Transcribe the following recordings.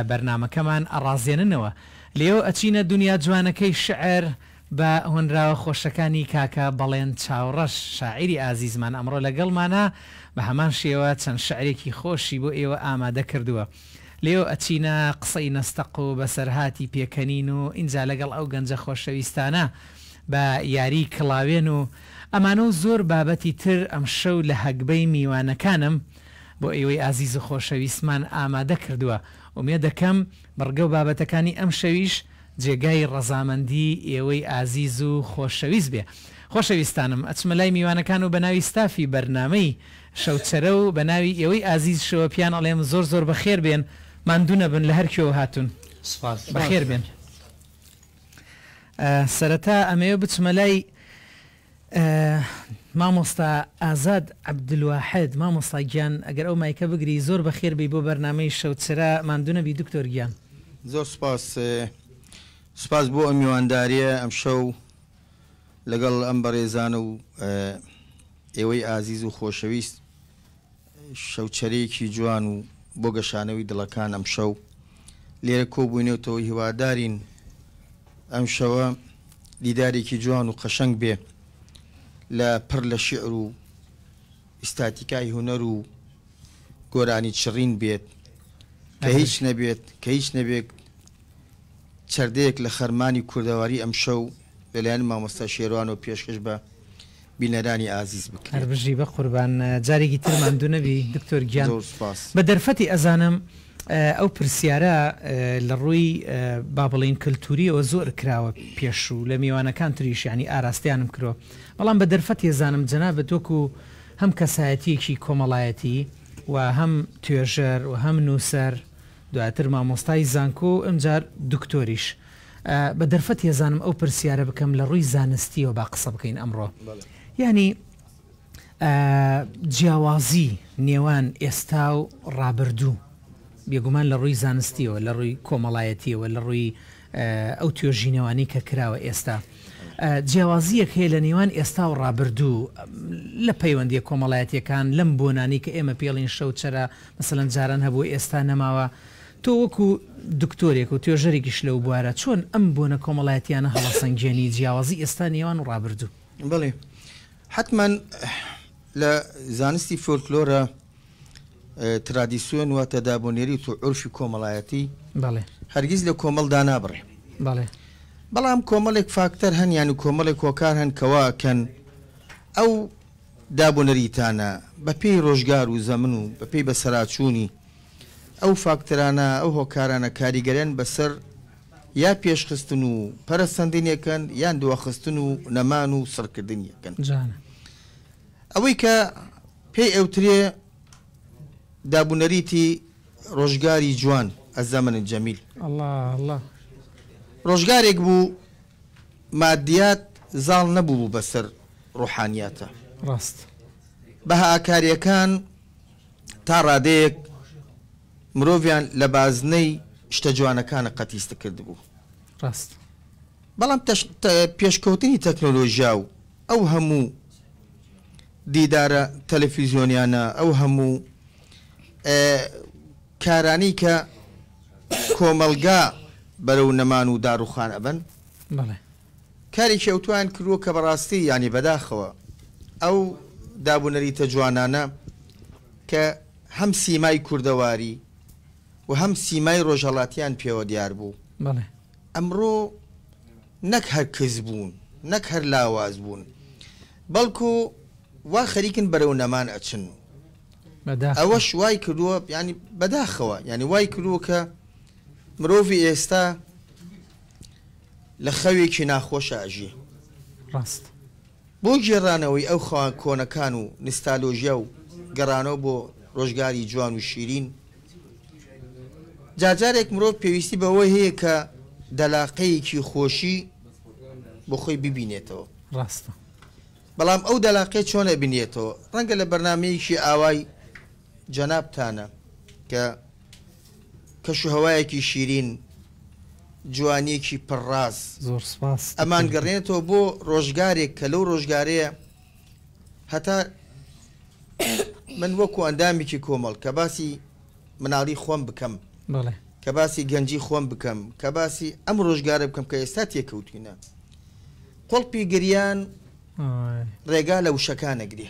بەرنامەکەمان ئەڕازێننەوە. لێو ئەچینە دنیا جوانەکەی شعر بە هۆنراوە خۆشەکانی کاکە بەڵێن چاوڕەش شاعیری ئازیزمان ئەمڕۆ لەگەڵمانە بە هەمان شێوە چەند شعرێکی خۆشی بۆ ئێوە ئامادە کردووە. لێو ئەچینە قسەی نەستەق و بەسەرهاتی پێکەنین و ئینجا لەگەڵ ئەو گەنجە خۆشەویستانە بە یاری کڵاوێن و ئەمانە و زۆر بابەتی تر ئەم شەو لە هەگبەی میوانەکانم بۆ ئێوەی ئازیز و خۆشەویستمان ئامادە کردووە. ومێ دەکەم بەڕگە و بابەتەکانی ئەم شەویش جێگای ڕەزامەندی ئێوەی ئازیز و خۆشەویست بێ. خۆشەویستانم ئەچمە لای میوانەکان و بە ناوی ستافی بەرنامەی شەوچەرە و بە ناوی ئێوەی ئازیز شەوەپیان ئەڵێم زۆر زۆر بەخێر بێن، ماندوونە بن لە هەرکیەوە هاتون. بەخێر بێن. سەرەتا ئەمەوە بچمە لای مامۆستا ئازاد عەبدولواحید. مامۆستا گیان ئەگەر ئەو مایکە بگری زۆر بەخێر بی بۆ بەرنامەی شەوچەرە، ماندوونە بی دکتۆر گیان. زۆر سپاس بۆ ئەم میوانداریە ئەم شەو لەگەڵ ئەم بەڕێزانە و ئێوەی ئازیز و خۆشەویست شەوچەرەیەکی جوان و بۆ گەشانەوەی دڵەکان ئەم شەو لێرە کۆبوونێتەوە. هیوادارین ئەم شەوە دیدارێکی جوان و قەشەنگ بێ لە پڕ لە شعر و ئیستاتیکای هونەر و گۆرانی چڕین بێت کە هیچ نەبێت چەردەیەک لە خەرمانی کوردەواری ئەم شەو لەلایەن مامۆستا شێروان و پێشکەش بە بینەرانی ئازیز بکرێت. هەربژی بە قوربان. جارێکی تر ماندوو نەبی دکتۆر گیان. بە دەرفەتی ئەزانم ئەو پرسیارە لە ڕووی با بڵین کللتوریەوە زۆر کراوە پێش و لە میوانەکان تریش ینی ئاراستیانم کردەوە، بەڵام بە دەرفەتی ئەزانم جەنابەت وەکو هەم کەسایەتیەکی کۆمەڵایەتی و هەم توێژەر و هەم نووسەر دواتر مامۆستای زانکۆ و ئەمجار دکتۆریش بە دەرفەتی ئەزانم ئەو پرسیارە بکەم لە ڕووی زانستیەوە با قسە بکەین ئەمڕۆ. ینی جیاوازی نێوان ئێستا و ڕابردوو بێگومان لە ڕووی زانستیەوە، لە ڕووی کۆمەڵایەتیەوە، لە ڕووی ئەو توێژینەوانی کە کراوە ئێستا جیاوازیەک هەیە لە نێوان ئێستا و ڕابردوو لە پەیوەندی کۆمەڵایەتیەکان لەم بۆنانی کە ئێمە پێڵین شەوچەرە مەسەلەن جاران هەبوو ئێستا نەماوە. تۆ وەکو دکتۆرێک و توێژەرێکیش لەو بوارە چۆن ئەم بۆنە کۆمەڵایەتیانە هەڵەسەنگێنی جیاوازی ئێستا نێوان و ڕابردوو؟ بڵێ حتمما لە زانستی فۆلکلۆرە ترادیسیۆن واتە دابوونێری و عورفی کۆمەڵایەتی هەرگیز لە کۆمەڵدا نابڕێ. بەڵام کۆمەڵێک فاکتەر هەن یان و کۆمەڵێک هۆکار هەن کەواکەن ئەو دابوونەریتانە بە پێی ڕۆژگار و زەمن و بە پێی بەسەراچوونی ئەو فاکتەرانە ئەو هۆکارانە کاریگەریان بەسەر یا پێشخستن و پەرەسەندنیەکەن یان دووەخستن و نەمان و سڕکردنیەکەن. ئەوەی کە پێی ئەوترێ دابوونەریتی ڕۆژگاری جوان ئەزەمەنت جەمیل. ڕۆژگارێک بوو مادیات زاڵ نەبوو بەسەر ڕوحانیاتە. ڕاست بەهاکاریەکان تا ڕادەیەک مرۆڤیان لە بازنەی شتە جوانەکانە قەتیستە کردبوو. ڕاست. بەڵام پێشکەوتنی تەکنۆلۆژیا و ئەو هەموو دیدارە تەلەڤیزیۆنیانە ئەو هەموو کارانی کە کۆمەلگا بەرەو نەمان و داڕوخان ئەبن کارێکی ئەوتوان کردووە کە بەڕاستی ینی بەداخەوە ئەو دابوونەریتە جوانانە کە هەم سیمای کوردەواری و هەم سیمای ڕۆژهەڵاتیان پێوە دیار بوو. ئەمڕۆ نەک هەر کەس بوون نەک هەر لاواز بوون بەڵکو وا خەریکن بەرەو نەمان ئەچن. ئەوەش وای کردووە ینی بەداخەوە ینی وای کردووە کە مرۆڤی ئێستا لە خەوێکی ناخۆشە ئەژێ. ڕاست. بۆ گێڕانەوەی ئەو خەوان کۆنەکان و نستالۆژیا و گەڕانەوە بۆ ڕۆژگاری جوان و شیرین جاجارێک مرۆڤ پێویستی بەوەی هەیە کە دەلاقەیەکی خۆشی بۆ خۆی ببینێتەوە. ڕاستە. بەڵام ئەو دەلاقەی چۆن ئەبینێتەوە ڕەنگە لە بەرنامەیەکی ئاوای جەنابتانە کە کەشوهەوایەکی شیرین جوانیەکی پڕڕاز زۆر سپاس ئەمان گەڕێنێتەوە بۆ ڕۆژگارێک کە لەو ڕۆژگارەیە هەتا من وەکو ئەندامێکی کۆمەڵ کە باسی مناڵی خۆم بکەم کە باسی گەنجی خۆم بکەم کە باسی ئەم ڕۆژگارە بکەم کە ئێستا تێکەوتوینە قۆڵپی گریان ڕێگا لە وشەکانە گرێ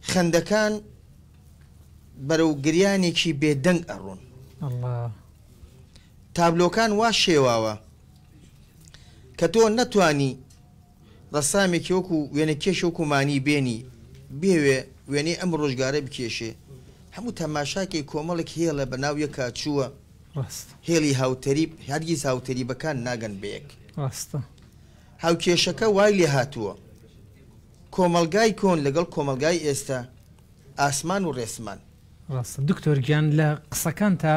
خەندەکان بەرەو گریانێکی بێدەنگ ئەڕۆن تابلۆکان وا شێواوە کە تۆ نەتوانی ڕەسامێکی وەکو وێنە کێش وەکومانی بێنی بێوێ وێنەی ئەم ڕۆژگارە بکێشێ هەموو تەماشاکەی کۆمەڵێک هێڵە بە ناو یەک کاچووە هێڵی هاوتەریب هەرگیز هاوتەریبەکان ناگەن بەیەک هاوکێشەکە وای لێ هاتووە کۆمەلگای کۆن لەگەڵ کۆمەلگای ئێستا ئاسمان و ڕێسمان دکتۆر گیان لە قسەکان تا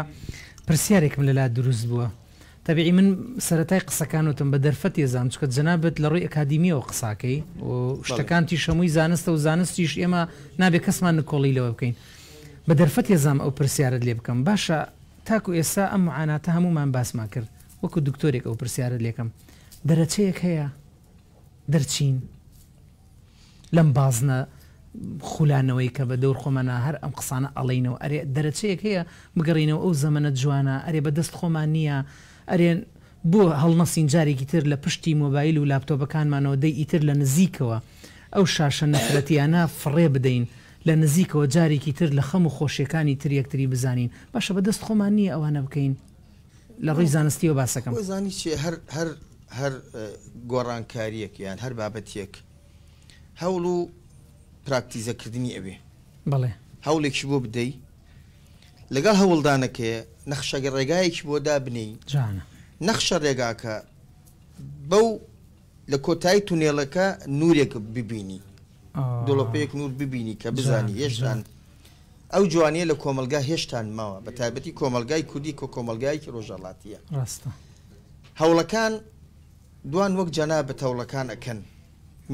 پرسیارێکم لەلا دروست بووە تەبیعی من سەرەتای قسەکانوتم بە دەرفەت ێزان چکە جەنابەت لە ڕووی ئەکادیمیەوە قساکەی و شتەکانتی شەمووی زانستە و زانستیش ئێمە نابێت کەسمان نکۆڵی لەوە بکەین بە دەرفەت ێزام ئەو پرسیارت لێ بکەم باشە تاکو ئێستا ئەم معاناتە هەمومان باسمان کرد وەکو دکتۆرێک ئەو پرسیارت لێکم دەرەچەیەک هەیە دەرچین لەم بازنە خولانەوەی کە بە دەور خۆمانە هەر ئەم قسانە ئەڵینەوە ئەرێ دەرەچەیەک هەیە بگەڕینەوە ئەو زەمەنە جوانە ئەرێ بەدەست خۆمان نییە ئەرێن بۆ هەڵنەسین جارێکی تر لە پشتی مۆبایل و لاپتۆپەکانمانەوە دەی ئیتر لە نزیکەوە ئەو شاشە نەفرەتیانە فڕێ بدەین لە نزیکەوە جارێکی تر لە خەم و خۆشیەکانی تر یەکتری بزانین باشە بەدەست خۆمان نییە ئەوانە بکەین لە ڕووی زانستیەوە باسەکەم زانی چێ هەر گۆڕانکاریەک یان هەر بابەتێک هەوڵ و پراکتیزەکردنی ئەوێ بەڵێ هەوڵێکی بۆ بدەی لەگەڵ هەوڵدانەکەیە نەخشەگە ڕێگایەکی بۆ دابنەی نەخشە ڕێگاکە بەو لە کۆتایی تونێڵەکە نورێک ببینی دۆڵۆپەیەک نور ببینی کە بزانی هێشتان ئەو جوانیە لە کۆمەلگا هێشتان ماوە بە تایبەتی کۆمەلگای کوردی کۆ کۆمەلگایکی ڕۆژهەڵاتیە هەوڵەکان دوان وەک جەنابەت هەوڵەکان ئەکەن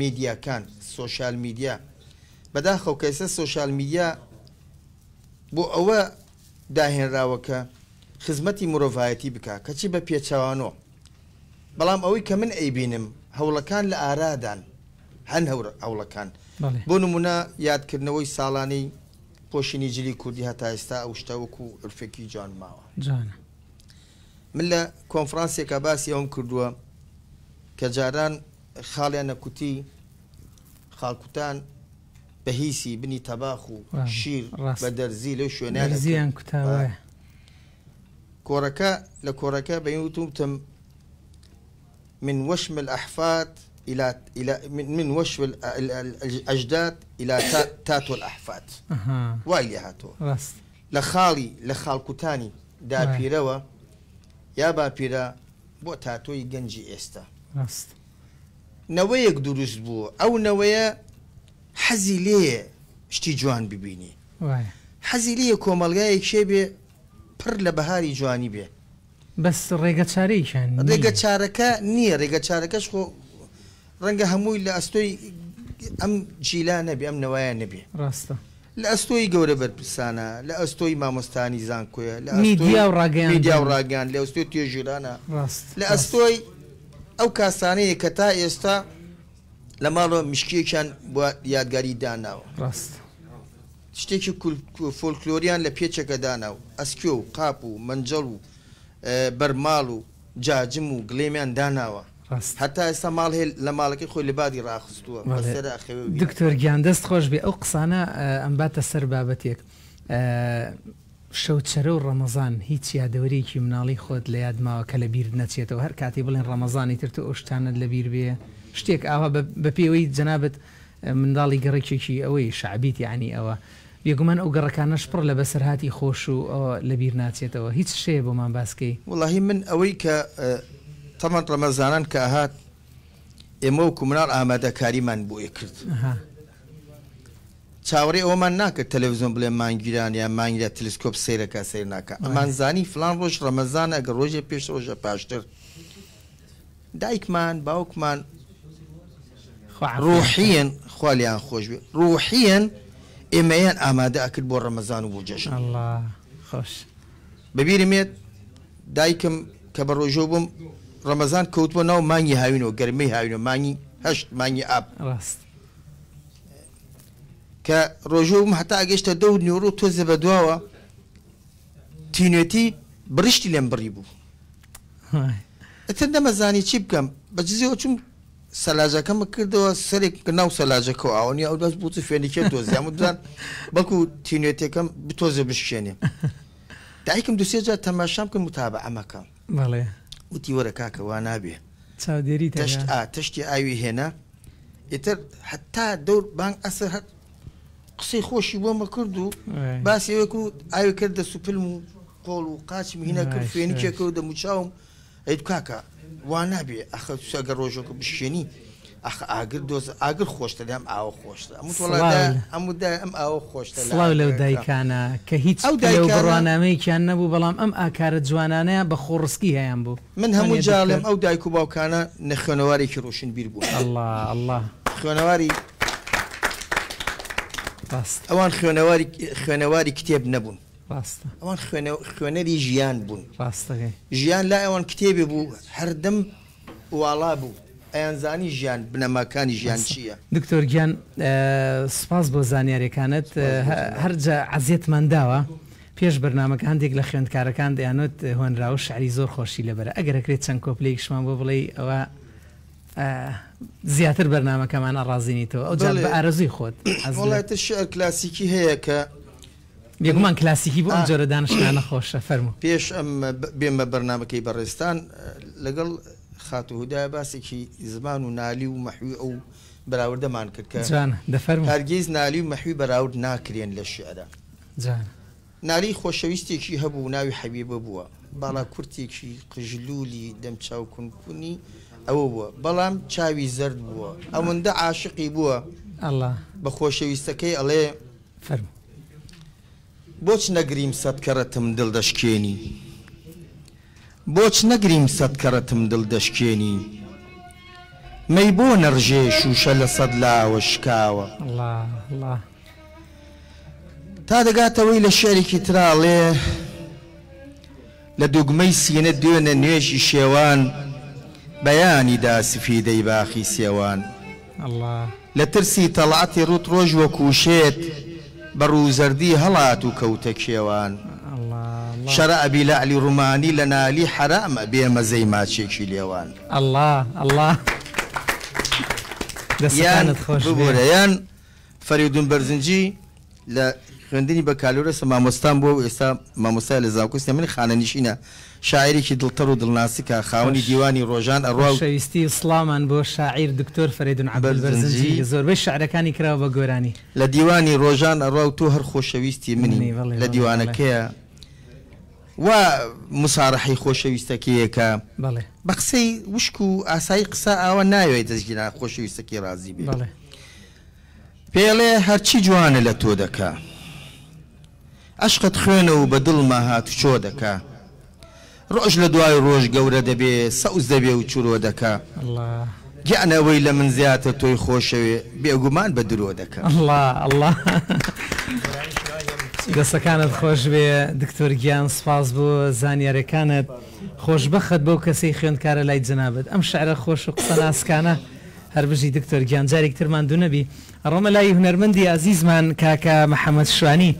میدیاکان سۆشال میدیا بەداخەو کەسە سۆشال میدیا بۆ ئەوە داهێنراوەکە خزمەتی مرۆڤایەتی بکە کەچی بە پێچەوانۆ بەڵام ئەوەی کە من ئەیبینم هەوڵەکان لە ئارادان هەن هەوڵەکان بۆ نمونە یادکردنەوەی ساڵانەی پۆشینی جلی کوردی هەتا ئێستا ئەو شتە وەکو عرفێکی جوان ماوە من لە کۆنفرانسێکە باسی ئەوم کردووە کە جاران خاڵیان نەکوتی خاڵکوتان بە هیسی بنی تەباخ و شیر بە دەرزی لەو شوێنیان کوتاوە کۆڕەکە لە کۆڕەکە بەوتم من وشم الأحفاد من وشم الأجداد إلى تاتو الأحفاد وايلي هاتو لە خاڵکوتانی داپیرەوە یا باپیرە بۆ تاتۆی گەنجی ئێستا نەوەیەک دروست بووە ئەو نەوەیە حەزی لێ شتی جوان ببینی حەزی لێ کۆمەلگایەک شێ بێ پڕ لە بەهاری جوانی بێ بەس ڕێگە چارەیشان ڕێگە چارەکە نییە ڕێگە چارەکەش خۆ ڕەنگە هەمووی لە ئەستۆی ئەم جیلا نەبێ ئەم نەوایە نەبێ ڕاستە لە ئەستۆی گەورە بەرپرسانە لە ئەستۆی مامۆستانی زانکۆیە لە میدیا و ڕاگەیان لە ئەستۆی توێژیرانە لە ئەستۆی ئەو کاسانەیە کە تا ئێستا لە ماڵەوە مشکێکیان بۆ یادگاری داناوە ڕاست شتێکی فۆلکلۆریان لە پێچەکە داناو ئەسکێ و قاپ و منجەڵ و بەرماڵ و جاجم و گڵێمیان داناوە هەتا ئێستا ماڵ هێ لە ماڵەکەی خۆی لە بادی ڕاخستووە دکتۆر گیان دەست خۆش بێ ئەو قسانە ئەم باتە سەر بابەتێک شەوچەرە و ڕەمەزان هیچ یادەوەرێکی مناڵی خۆت لە یادماوە کە لە بیر نەچێتەوە هەر کاتی بڵێن ڕەمەزانی تر تو ئەو شتانت لە بیر بێ شتێک ئاوا بە پێوەی جەنابەت منداڵی گەڕێکێکی ئەوەی شعبیت یعنی ئەوە بێگومان ئەو گەڕەکانەش پڕ لە بەسەرهاتی خۆش و ئەوە لە بیر ناچێتەوە هیچ شەیە بۆمان باسکەی وڵاهی من ئەوەی کە تەمەن ڕەمەزانان کە هات ئێمە وەکو مناڵ ئامادەکاریمان بۆیە کرد چاوەڕێ ئەومان ناکرد تەلەڤیزۆن بڵێ مانگیران یا مانگیرە تەلسکۆپ سەیرەکە سەیر ناکە ئەمان زانی فلان ڕۆژ ڕەمەزانە ئەگەر ڕۆژێ پێش ڕۆژە پاشتر دایکمان باوکمان ڕوحیەن خوالیان خۆش بێ ڕوحیەن ئێمەیان ئامادە ئەکرد بۆ ڕەمەزان و بۆ جەژن خۆش بەبیرمێت دایکم کە بە ڕۆژۆ بووم ڕەمەزان کەوتووە ناو مانگی هاوینەوە گەرمەی هاوینەوە مانگی هەشت مانگی ئاب ڕاست کە ڕۆژۆ بووم هەتا ئەگەشتە دەور نیوەڕۆ تۆزە بە دواوە تینوێتی بڕیشتی لێم بڕی بوو ئەتر نەمەزانی چی بکەم بەجزیەوە چوم سەلاجەکەمە کردەوە سەرێک ناو سەلاجەکە ئاوەنی ئەو دەست بووچ فێنیکە دۆزیام بدان بەڵکو تینوێتەکەم بتۆزە بشکێنێ دایکم دوسێ جار تەماشام کرد متابعە مەکەم وتی وەرە کاکە وا نابێ تەشتی ئاوی هێنا ئیتر حتا دەور بانگ ئەسەر هەر قسەی خۆشی بۆمە کرد و باسی ئەوەک و ئاوی کردە سوپلم و قۆڵ و قاچم هینە کرد فێنیکێکە و دەموچاوم ئەیت کاکە وا نابێ ئەخە سەگە ڕۆژەکە بشێنی ئەخ ئاگر دۆز ئاگر خۆشتە لێم ئاوە خۆشتە ئەمودای ئەم ئاوە خۆشتە سڵاو لەو دایکانە کە هیچ بڕوانامەیەکیان نەبوو بەڵام ئەم ئاکارە جوانانەیە بە خۆڕسکی هەیان بوو من هەموو جاڵێم ئەو دایک و باوکانە نەخوێنەوارێکی ڕۆشن بیر بوو الله خوێنەواری ئەوان خوێنەواری کتێب نەبوون ئەوان خوێنەری ژیان بوون ژیان لا ئەوان کتێبێ بوو هەردەم واڵا بوو ئەیانزانی ژیان بنەماکانی ژیان چییە دکتۆر گیان سپاس بۆ زانیاریەکانت هەرجا عەزیەتمان داوە پێش بەرنامەکە هەندێک لە خوێندکارەکان دەیانوت هۆنراوە شعری زۆر خۆشی لەبەرە ئەگەرەکرێت چەند کۆپلەیەکشمان بۆ بڵێ ئەوە زیاتر بەرنامەکەمانە ڕازینیتەوە ئەو جار بە ئارەزوی خۆت وڵاتە شعر کلاسیکی هەیە کە بێگومان کلاسیکی بۆ ئەم جۆرە دانیشتانە خۆشە فەرموو پێش ئەم بێمە بەرنامەکەی بەڕێستان لەگەڵ خاتوهودای باسێکی زمان و نالی و مەحوی ئەو بەراوردەمان کرد کە هەرگیز نالی و مەحوی بەراورد ناکرێن لە شعرە نالی خۆشەویستێکی هەبوو ناوی حەبیبە بووە باڵا کورتێکی قژلولی دەم چاو کونکونی ئەوە بووە بەڵام چاوی زەرد بووە ئەوەندە عاشقی بووە بە خۆشەویستەکەی ئەڵێ بۆچ نەگریم سەد کەڕەتم دڵ دەشکێنی بۆچ نەگریم سەد کەڕەتم دڵ دەشکێنی مەی بۆ نەڕژێ شوشە لە سەد لاوە شکاوە تا دەگاتەوەی لە شعرێکی تراڵێ لە دوگمەی سینە دوێنە نوێژی شێوان بەیانی دا سفیدەی باخی سێوان لە ترسی تەڵعەتی ڕوت ڕۆژ وەکوشێت بە ڕووزەردی هەڵات و کەوتە کێوان شەرعبی لە علی ڕومانی لە نالی حرامە بێمەزەی ماچێکی لێوان یان فەریدون بەرزنجی لە خوێندنی بە کالۆرەسە مامۆستان بۆ ئێستا مامۆستای لە زاوکوستە من خانەنشینە شاعیرێکی دڵتەر و دڵناسیکە خاوەنی دیوانی ڕۆژان ئەڕوا شەویستی سڵامان بۆ شاعیر دکتۆر فەریدون عەبدولبەرزنجی زۆربەی شعرەکانی کراوە بە گۆرانی لە دیوانی ڕۆژان ئەڕوا و تۆ هەر خۆشەویستی منی لە دیوانەکەیە وا مسارەحی خۆشەویستەکەیەکە بە قسەی وشک و ئاسایی قسە ئاوە ناوێت دەستگیرا خۆشەویستەکەی ڕازی بێ پێڵێ هەرچی جوانە لە تۆ دەکا عشقت خوێنە و بە دڵما هات چۆ دەکا ڕۆژ لە دوای ڕۆژ گەورە دەبێ سەوز دەبێ و چورۆ دەکا گیانەوەی لە من زیاتر تۆی خۆشەوێ بێگومان بە درۆ دەکا دەستەکانت خۆش بێ دکتۆر گیان سپاس بۆ زانیاریەکانت خۆشبەخت بەو کەسەی خوێندکارە لای جەنابەت ئەم شعرە خۆش و قسە ناسکانە هەر بژی دکتۆر گیان جارێکترمان دوو نەبی ڕۆمە لای هونەرمەندی عەزیزمان کاکە محەممەد شوانی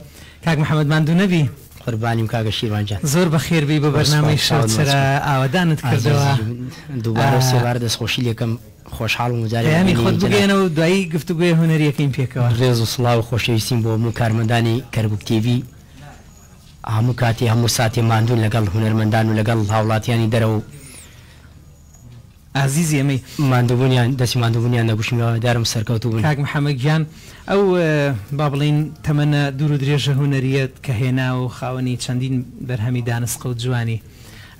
کاک محەممەدمان دوو نەبی قوربانیم کاگە شیروانجان زۆر بەخێربی بە بەرنامەی شەوچرە ئاوادانت کردەوە دووبارە سێوار دەستخۆشی لێکم خۆشحاڵ و جارێ خۆت بگەێنەوە دوایی گفتوگوێ هونەریەکەین پێکەوە ڕێز و سڵاو و خۆشەویستیم بۆ هەموو کارمەندانی کەرگووک تیڤی هەموو کاتی هەموو ساتی ماندوون لەگەڵ هونەرمەندان و لەگەڵ هاوڵاتیانی دەرەوە عزیزی ئەمەی ماندووبوونیان دەستی ماندووبوونیان نەگوشمیەوە دارم سەرکەوتو بوون کاک محەممەد گیان ئەو با بڵین تەمەنە دوور و درێژە هونەریەت کە هێنا و خاوەنی چەندین بەرهەمی دانسقە و جوانی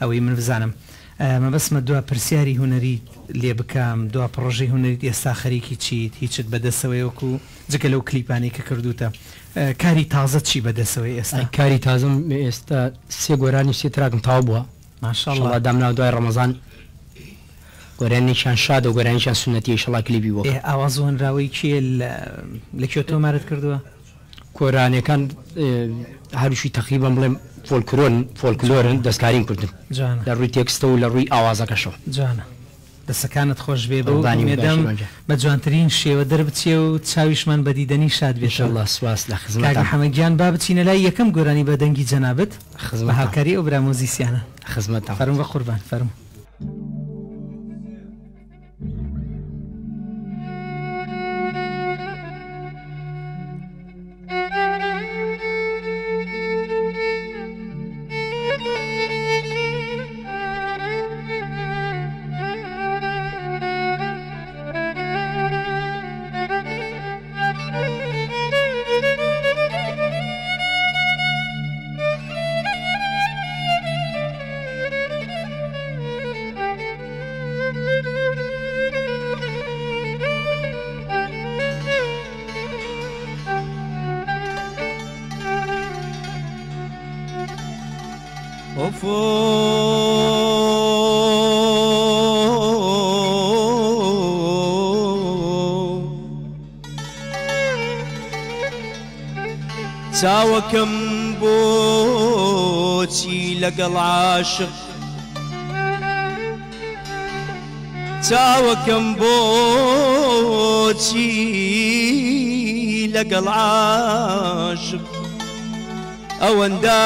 ئەوەی من بزانم مەبەسمە دوا پرسیاری هونەری لێ بکەم دوا پڕۆژەی هونەریت ئێستا خەریکی چیت هیچت بەدەستەوەیەوەکو جگە لەو کلیپانی کە کردوتە کاری تازە چی بەدەستەوەی ئێستا کاری تازم ئێستا سێ گۆرانی سێ تراکم تاو بووە ماشاءالله دامنا دوای ڕەمەزان گۆرانێکیان شاد و گۆرانیشان سونەتی شەڵا کلیبی وەک ئاواز هۆنراوەی کێ لەکوێ تۆمارت کردووە کۆرانەکان هەروشی تەقریبان بڵێم فۆلکلۆرن دەستکارین کردن لە ڕووی تێکستە و لە ڕووی ئاوازەکەشەوە جانە دەسەکانت خۆش بێ بەدەم بە جوانترین شێوە دەربچێ و چاویشمان بە دیدەنی شاد بێت. الله سواس لە خزمەت حەمەگیان با بچینە لای یەکەم گۆرانی بە دەنگی جەنابەت بە هاوکاری ئەو برا مۆزیسیانە. خزمەت فەرموو بە قوربان فەرموو. چاوەکەم بۆچی لەگەڵ عاشق چاوەکەم بۆچی لەگەڵ عاشق ئەوەندە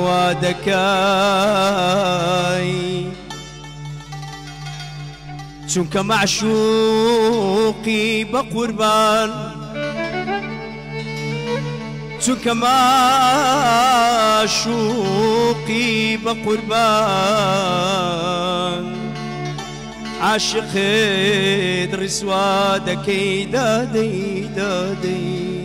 وا دەکای چونکە معشوقی بە قوربان چونکە معشوقی بە قوربان عاشقت ڕیسوا دەکەی دادەی دادەی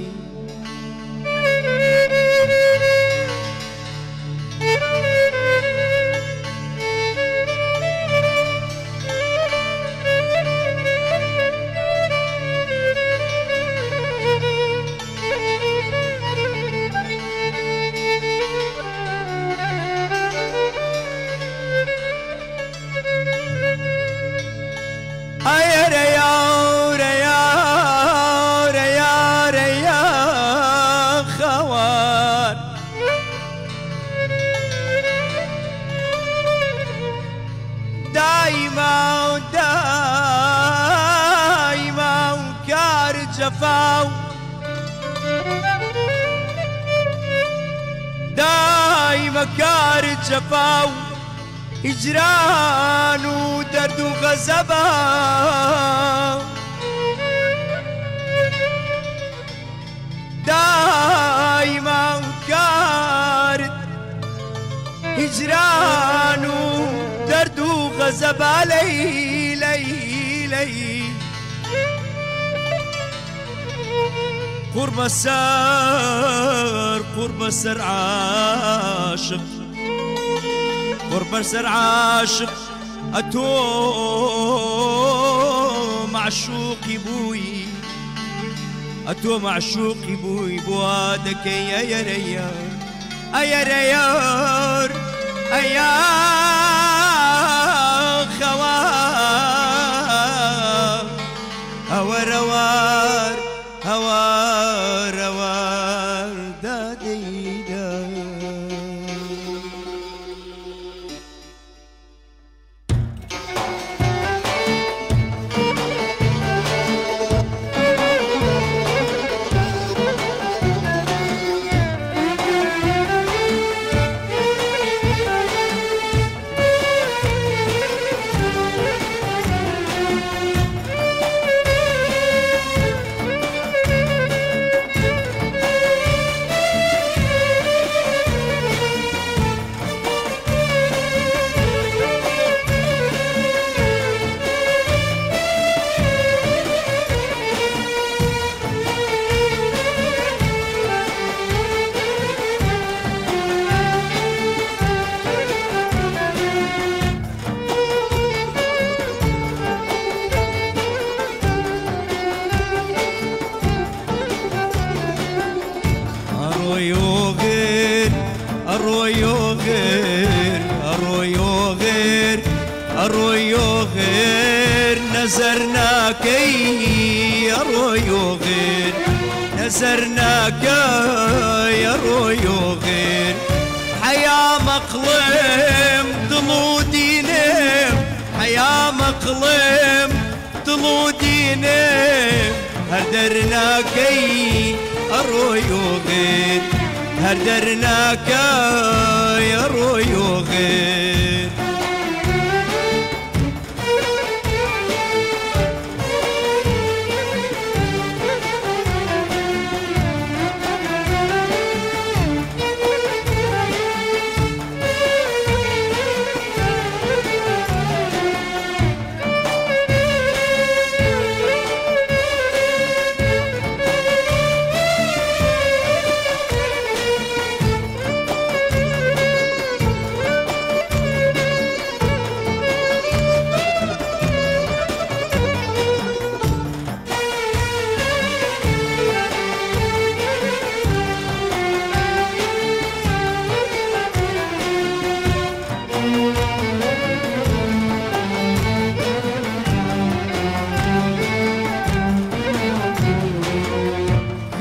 دايما كار الجفاو هجران ودرد وغزبا دايما كار هجران ودرد وغزبا لي لي لي قرب السر عاشق قرب السر عاشق أتو معشوقي بوي أتو معشوقي بوي بوادك يا ريار يا ريار يا خوار هوا روار هوار هوار دادي داد الرويو غير نزرناك يا رويو غير نزرناك يا رويو غير حيا مقلم ضمودي نم حيا اقلم تلوديني هردرناكي اروي وغير هردرناكي اروي وغير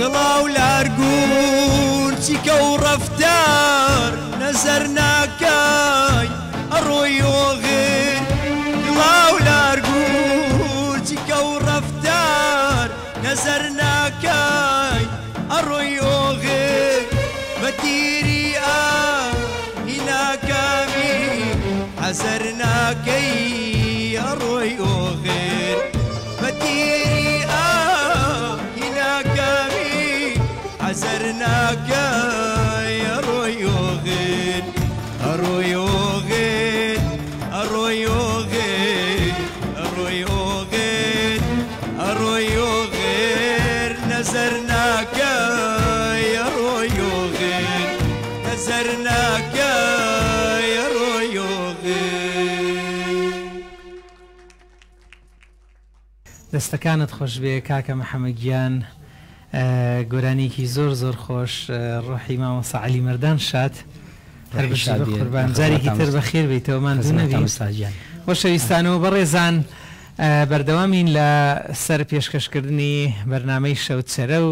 قلاو لارقون تيكو رفتار نزرناكاي اروي وغير قلاو لارقون تيكو رفتار نزرناكاي اروي وغير مديري هنا كامي حزرناكي اروي وغير مديري هنا كامي حزرناك يا روي وغير اروي وغير اروي وغير اروي وغير اروي وغير نزرناك يا روي وغير نزرناك يا روي وغير دەستەکانت خۆش بێ کاکە محەممەد گیان گۆرانێکی زۆر زۆر خۆش ڕۆحی مامۆستا عەلی مەردان شاد قوربان جارێکی تر بەخێر بیتەوەمان دوو خۆشەویستانەوە بەڕێزان بەردەوامین لە سەر پێشکەشکردنی بەرنامەی شەوچەرە و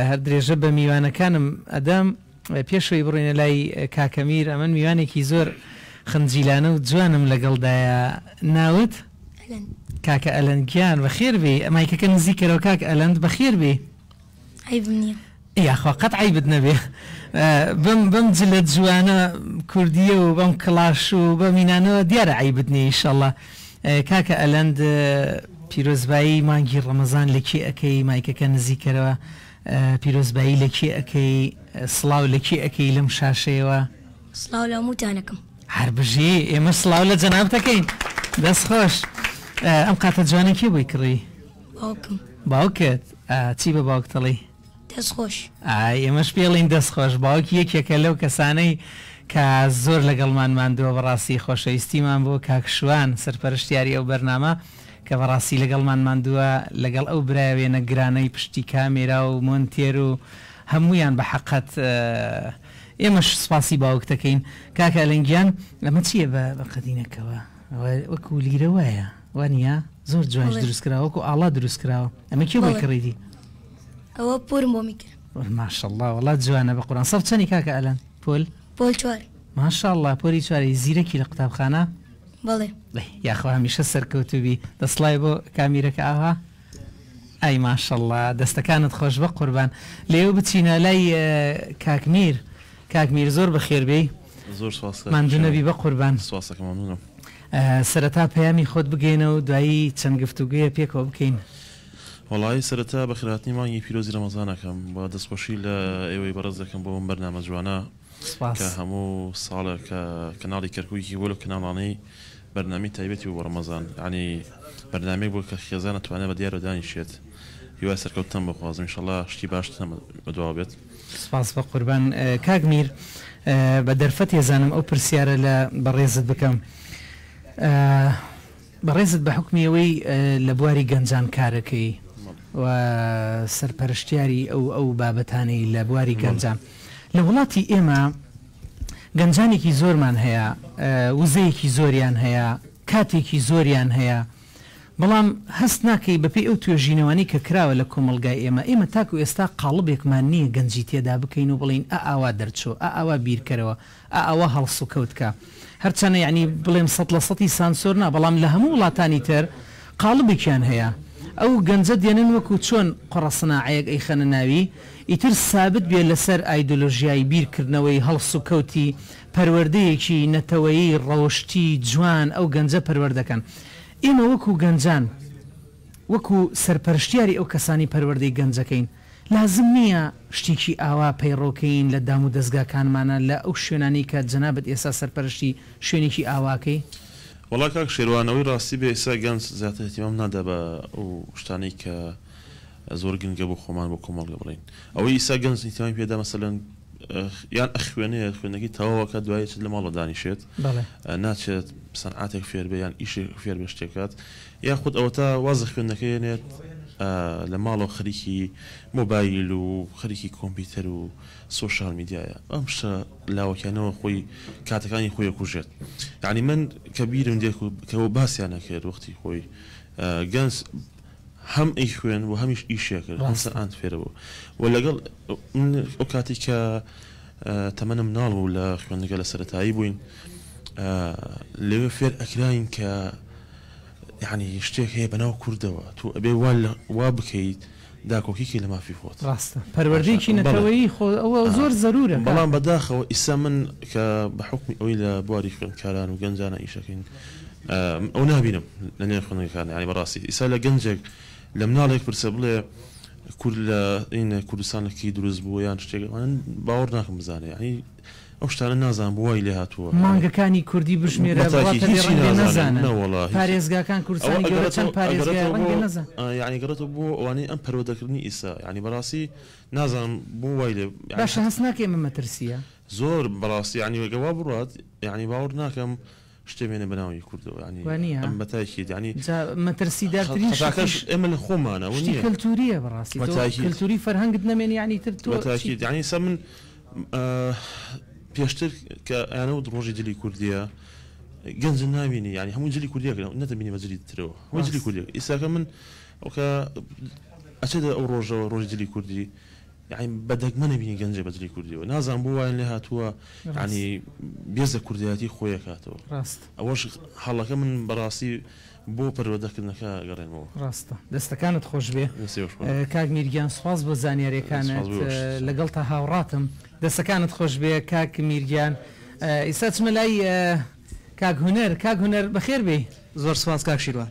هەر درێژە بە میوانەکانم ئەدەم پێشەوەی بڕۆینە لای کاکەمیر ئەمن میوانێکی زۆر خنجیلانە و جوانم لەگەڵدایە ناوت کاکە ئەلەنگیان بەخێر بێ ئەمایکەکە نزیکەرەوە کاک ئەلەند بەخێر بێ یاخوا قەت عیبت نەبێ بەم جلە جوانە کوردیە و بەم کڵاش و بە مینانەوە دیارە عیبت نیە ئیشەڵڵا کاکە ئەلەند پیرۆزبایی مانگی ڕەمەزان لەکێ ئەەکەی مایکەکە نزیکەرەوە پیرۆزبایی لەکێ ئەەکەی سڵاو لەکێ ئەەکەی لەم شاشەیەوە سڵاو لە هەمووتانەکەم هەر بژێ ئێمە سڵاو لە جەنابەتەکەین دەست خۆش ئەم قاتە جوانە کێ بۆی کڕی باوکم باوکت چی بە باوکتەڵی دەستخۆش ئێمەش پێڵین دەستخۆش باوک یەکێکە لەو کەسانەی کە زۆر لەگەڵمان ماندووە بەڕاستی خۆشەویستیمان بۆ کاکشوان سەرپەرشتیاری ئەو بەرنامە کە بەڕاستی لەگەڵمان ماندووە لەگەڵ ئەو برایوێنە گرانەی پشتی کامێرا و مۆنتێر و هەمویان بە حەقەت ئێمەش سپاسی باوک دەکەین کاکە ئەلەنگیان ئەمە چییە بە قەدینەکەوە وەکو لیرە وایە وانە زۆر جوانش دروستکراوە وەکو ئاڵا دروستکراوە ئەمە کێ بۆی کڕیدی ئەوە پۆرم بۆ میکرد ماشەڵڵا وڵات جوانە بە قورآن سەف چەندی کاکە ئەلەن پۆل چوار ماشەڵڵا پۆلی چواری زیرەکی لە قوتابخانە بەڵێ یاخوا هەمیشە سەرکەوتوبی دەسڵای بۆ کامیرەکە ئاها ئای ماشەڵڵا دەستەکانت خۆش بە قوربان لێو بچینە لای کاکمیر زۆر بەخێر بێ زۆر ماندوو نەبی بە قوربان سەرەتا پەیامی خۆت بگەینە و دوایی چەند گفتوگویە پێکەوە بکەین وڵی سەرەتا بە خراتی مانگی پیرۆزی ڕەمەزانەکەم بە دەستخۆشی لە ئێوەی بەڕێز دەکەم بۆ بەرنامە جوانە کە هەموو ساڵە کە کەناڵی کەرکوویکی وەلو کەناڵانەی بەرنامی تایبەتی و بۆ ڕەمەزان ینی بەرنامەیەک بۆ کە خێزان نەتوانێت بە دیارە دانیشێت هیوای سەرکەوتن بخوازم ئینشەڵڵا شتی باشتە بەدواوە بێت سپاس بە قوربان کاکمیر بە دەرفەت ێزانم ئەو پرسیارە لە بەڕێزت بکەم بەڕێزت بە حکمیەوەی لە بواری گەنجان کارەکەی و سەرپەرشتیاری ئەو بابەتانەی لە بواری گەنجان لە وڵاتی ئێمە گەنجانێکی زۆرمان هەیە وزەیەکی زۆریان هەیە کاتێکی زۆریان هەیە بەڵام هەست ناکەی بەپێی ئەو توێژینەوانی کە کراوە لە کۆمەلگای ئێمە تاکو ئێستا قاڵبێکمان نییە گەنجی تێدا بکەین و بڵین ئاوا دەرچۆ ئاوا بیرکەرەوە ئاوا هەڵس و کەوتکە هەرچەنە یعنی بڵێم 100% سانسۆر نا بەڵام لە هەموو وڵاتانی تر قاڵبێکیان هەیە ئەو گەنجە دێنن وەکو چۆن قڕەسناعەیەک ئەیخەنە ناوی ئیتر سابت بێ لەسەر ئایدۆلۆژیای بیرکردنەوەی هەڵس و کەوتی پەروەردەیەکی نەتەوەیی ڕەوشتی جوان ئەو گەنجە پەروەردەکەن ئێمە وەکو گەنجان وەکو سەرپەرشتیاری ئەو کەسانی پەروەردەی گەنجەکەین لازم نییە شتێکی ئاوا پەیڕۆکەین لە دام و دەستگاکانمانە لە ئەو شوێنانی کە جەنابەت ئێستا سەرپەرشتی شوێنێکی ئاواکەی وڵا کاک شێوانەوەی ڕاستی بێ ئێستا گەنج زیاتر احتیمام نادا بە ئەو شتانەی کە زۆر گرنگە بۆ خۆمان بۆ کۆمەڵگە بڵین ئەوەی ئێستا گەنج احتیمامی پێدا مەسەلەن یان ئەخوێنەیە خوێندنەکەی تەواوەکە دوای چ لە ماڵە دانیشێت ناچێت سەنعاتێک فێر بێ یان ئیشێک فێر بێ شتێکات یاخود ئەوە تا وازە خوێندنەکەیێنێت لە ماڵەوە خەریکی مۆبایل و خەریکی کۆمپیوتەر و سوۆشال میدیایە ئەم شتە لاوەکیانەوە خۆی کاتەکانی خۆی کوژێت یعنی من کە بیرم دێت کەەوە باسییان نەکرد وەختی خۆی گەنج هەم ئەی خوێن و هەمیش ئیشێ کرد ئەنت فێرەوە و لەگەڵ ئەو کاتی کە تەمەنم ناڵ و لە خوێندنەکە لە سەرەتایی بووین لەوێ فێر ئەکراین کە یعنی شتێک هەیە بەناو کوردەوە تو ئەبێ وا بکەیت داکۆکیکی لە مافی خۆت ڕاستە پەروەردەیەکی نەتەوەیی خۆ ئەوە زۆر زەرورە بەڵام بەداخەوە ئیسا من کە بە حکمی ئەوەی لە بواری خوێندکاران و گەنجانە ئیشەکەین ئەو نابینم لە نێو خوێندەکان یعنی بەڕاستی ئیسا لە گەنجێک لە مناڵێک پرسە بڵێ کورد لە ئینە کوردستانێکی دروست بوو یان شتێکوان باوەڕ ناکەم بزانێ یعنی ئەو شتانە نازان بووای لێ هاتووە مانگەکانی کوردی بژمێرە پارێزگاکان کوردستانی گەورە چەند پارێزگای ڕەنگە نەزان یعنی گەڕێتەوە بۆ ئەوانەی ئەم پەروەردەکردنی ئیسا یعنی بەڕاستی نازانم بووای لێ باشە هەست ناکەی ئەمە مەترسیە زۆر بەڕاستی یعنی وەگەوا بڕات یعنی باوەڕ ناکەم شتێمێنە بەناوی کوردەوە ینی ئەم بەتایکی ینی مەترسیدارترین ئێمە لە خۆمانەوە نیە کللتوریە بەڕاستی کللتوری فەرهەنگت نەمێنی ینی تر تۆتاکی ینی سا من پێشتر کە ئەیانەوە ڕۆژی جلی کوردیە گەنج نبینی ینی هەموو جلی کوردیەکە نەتەبینی بەجلی ترەوە هەموو جلی کوردی ئێستاکە من ئەوکە ئەچێت ئەو ڕۆژەوە ڕۆژی جلی کوردی یعنی بەدەگمە نبینی گەنجێ بەجلی کوردیەوە نازان بۆ وایە لێ هاتووە ینی بێزە کوردیاتی خۆیە کاتەوە ئەوەش هەڵەکە من بەڕاستی بۆ پەروەردەکردنەکە گەڕێنەوە ڕاستە دەستەکانت خۆش بێ کاک میرگیان سواز بۆ زانیاریەکانت لەگەڵ تا هاوڕاتم دەستەکانت خۆش بێ کاک میرگیان ئیستا چمە لای کاک هونەر بەخێر بێ زۆر سپاس کاک شیروان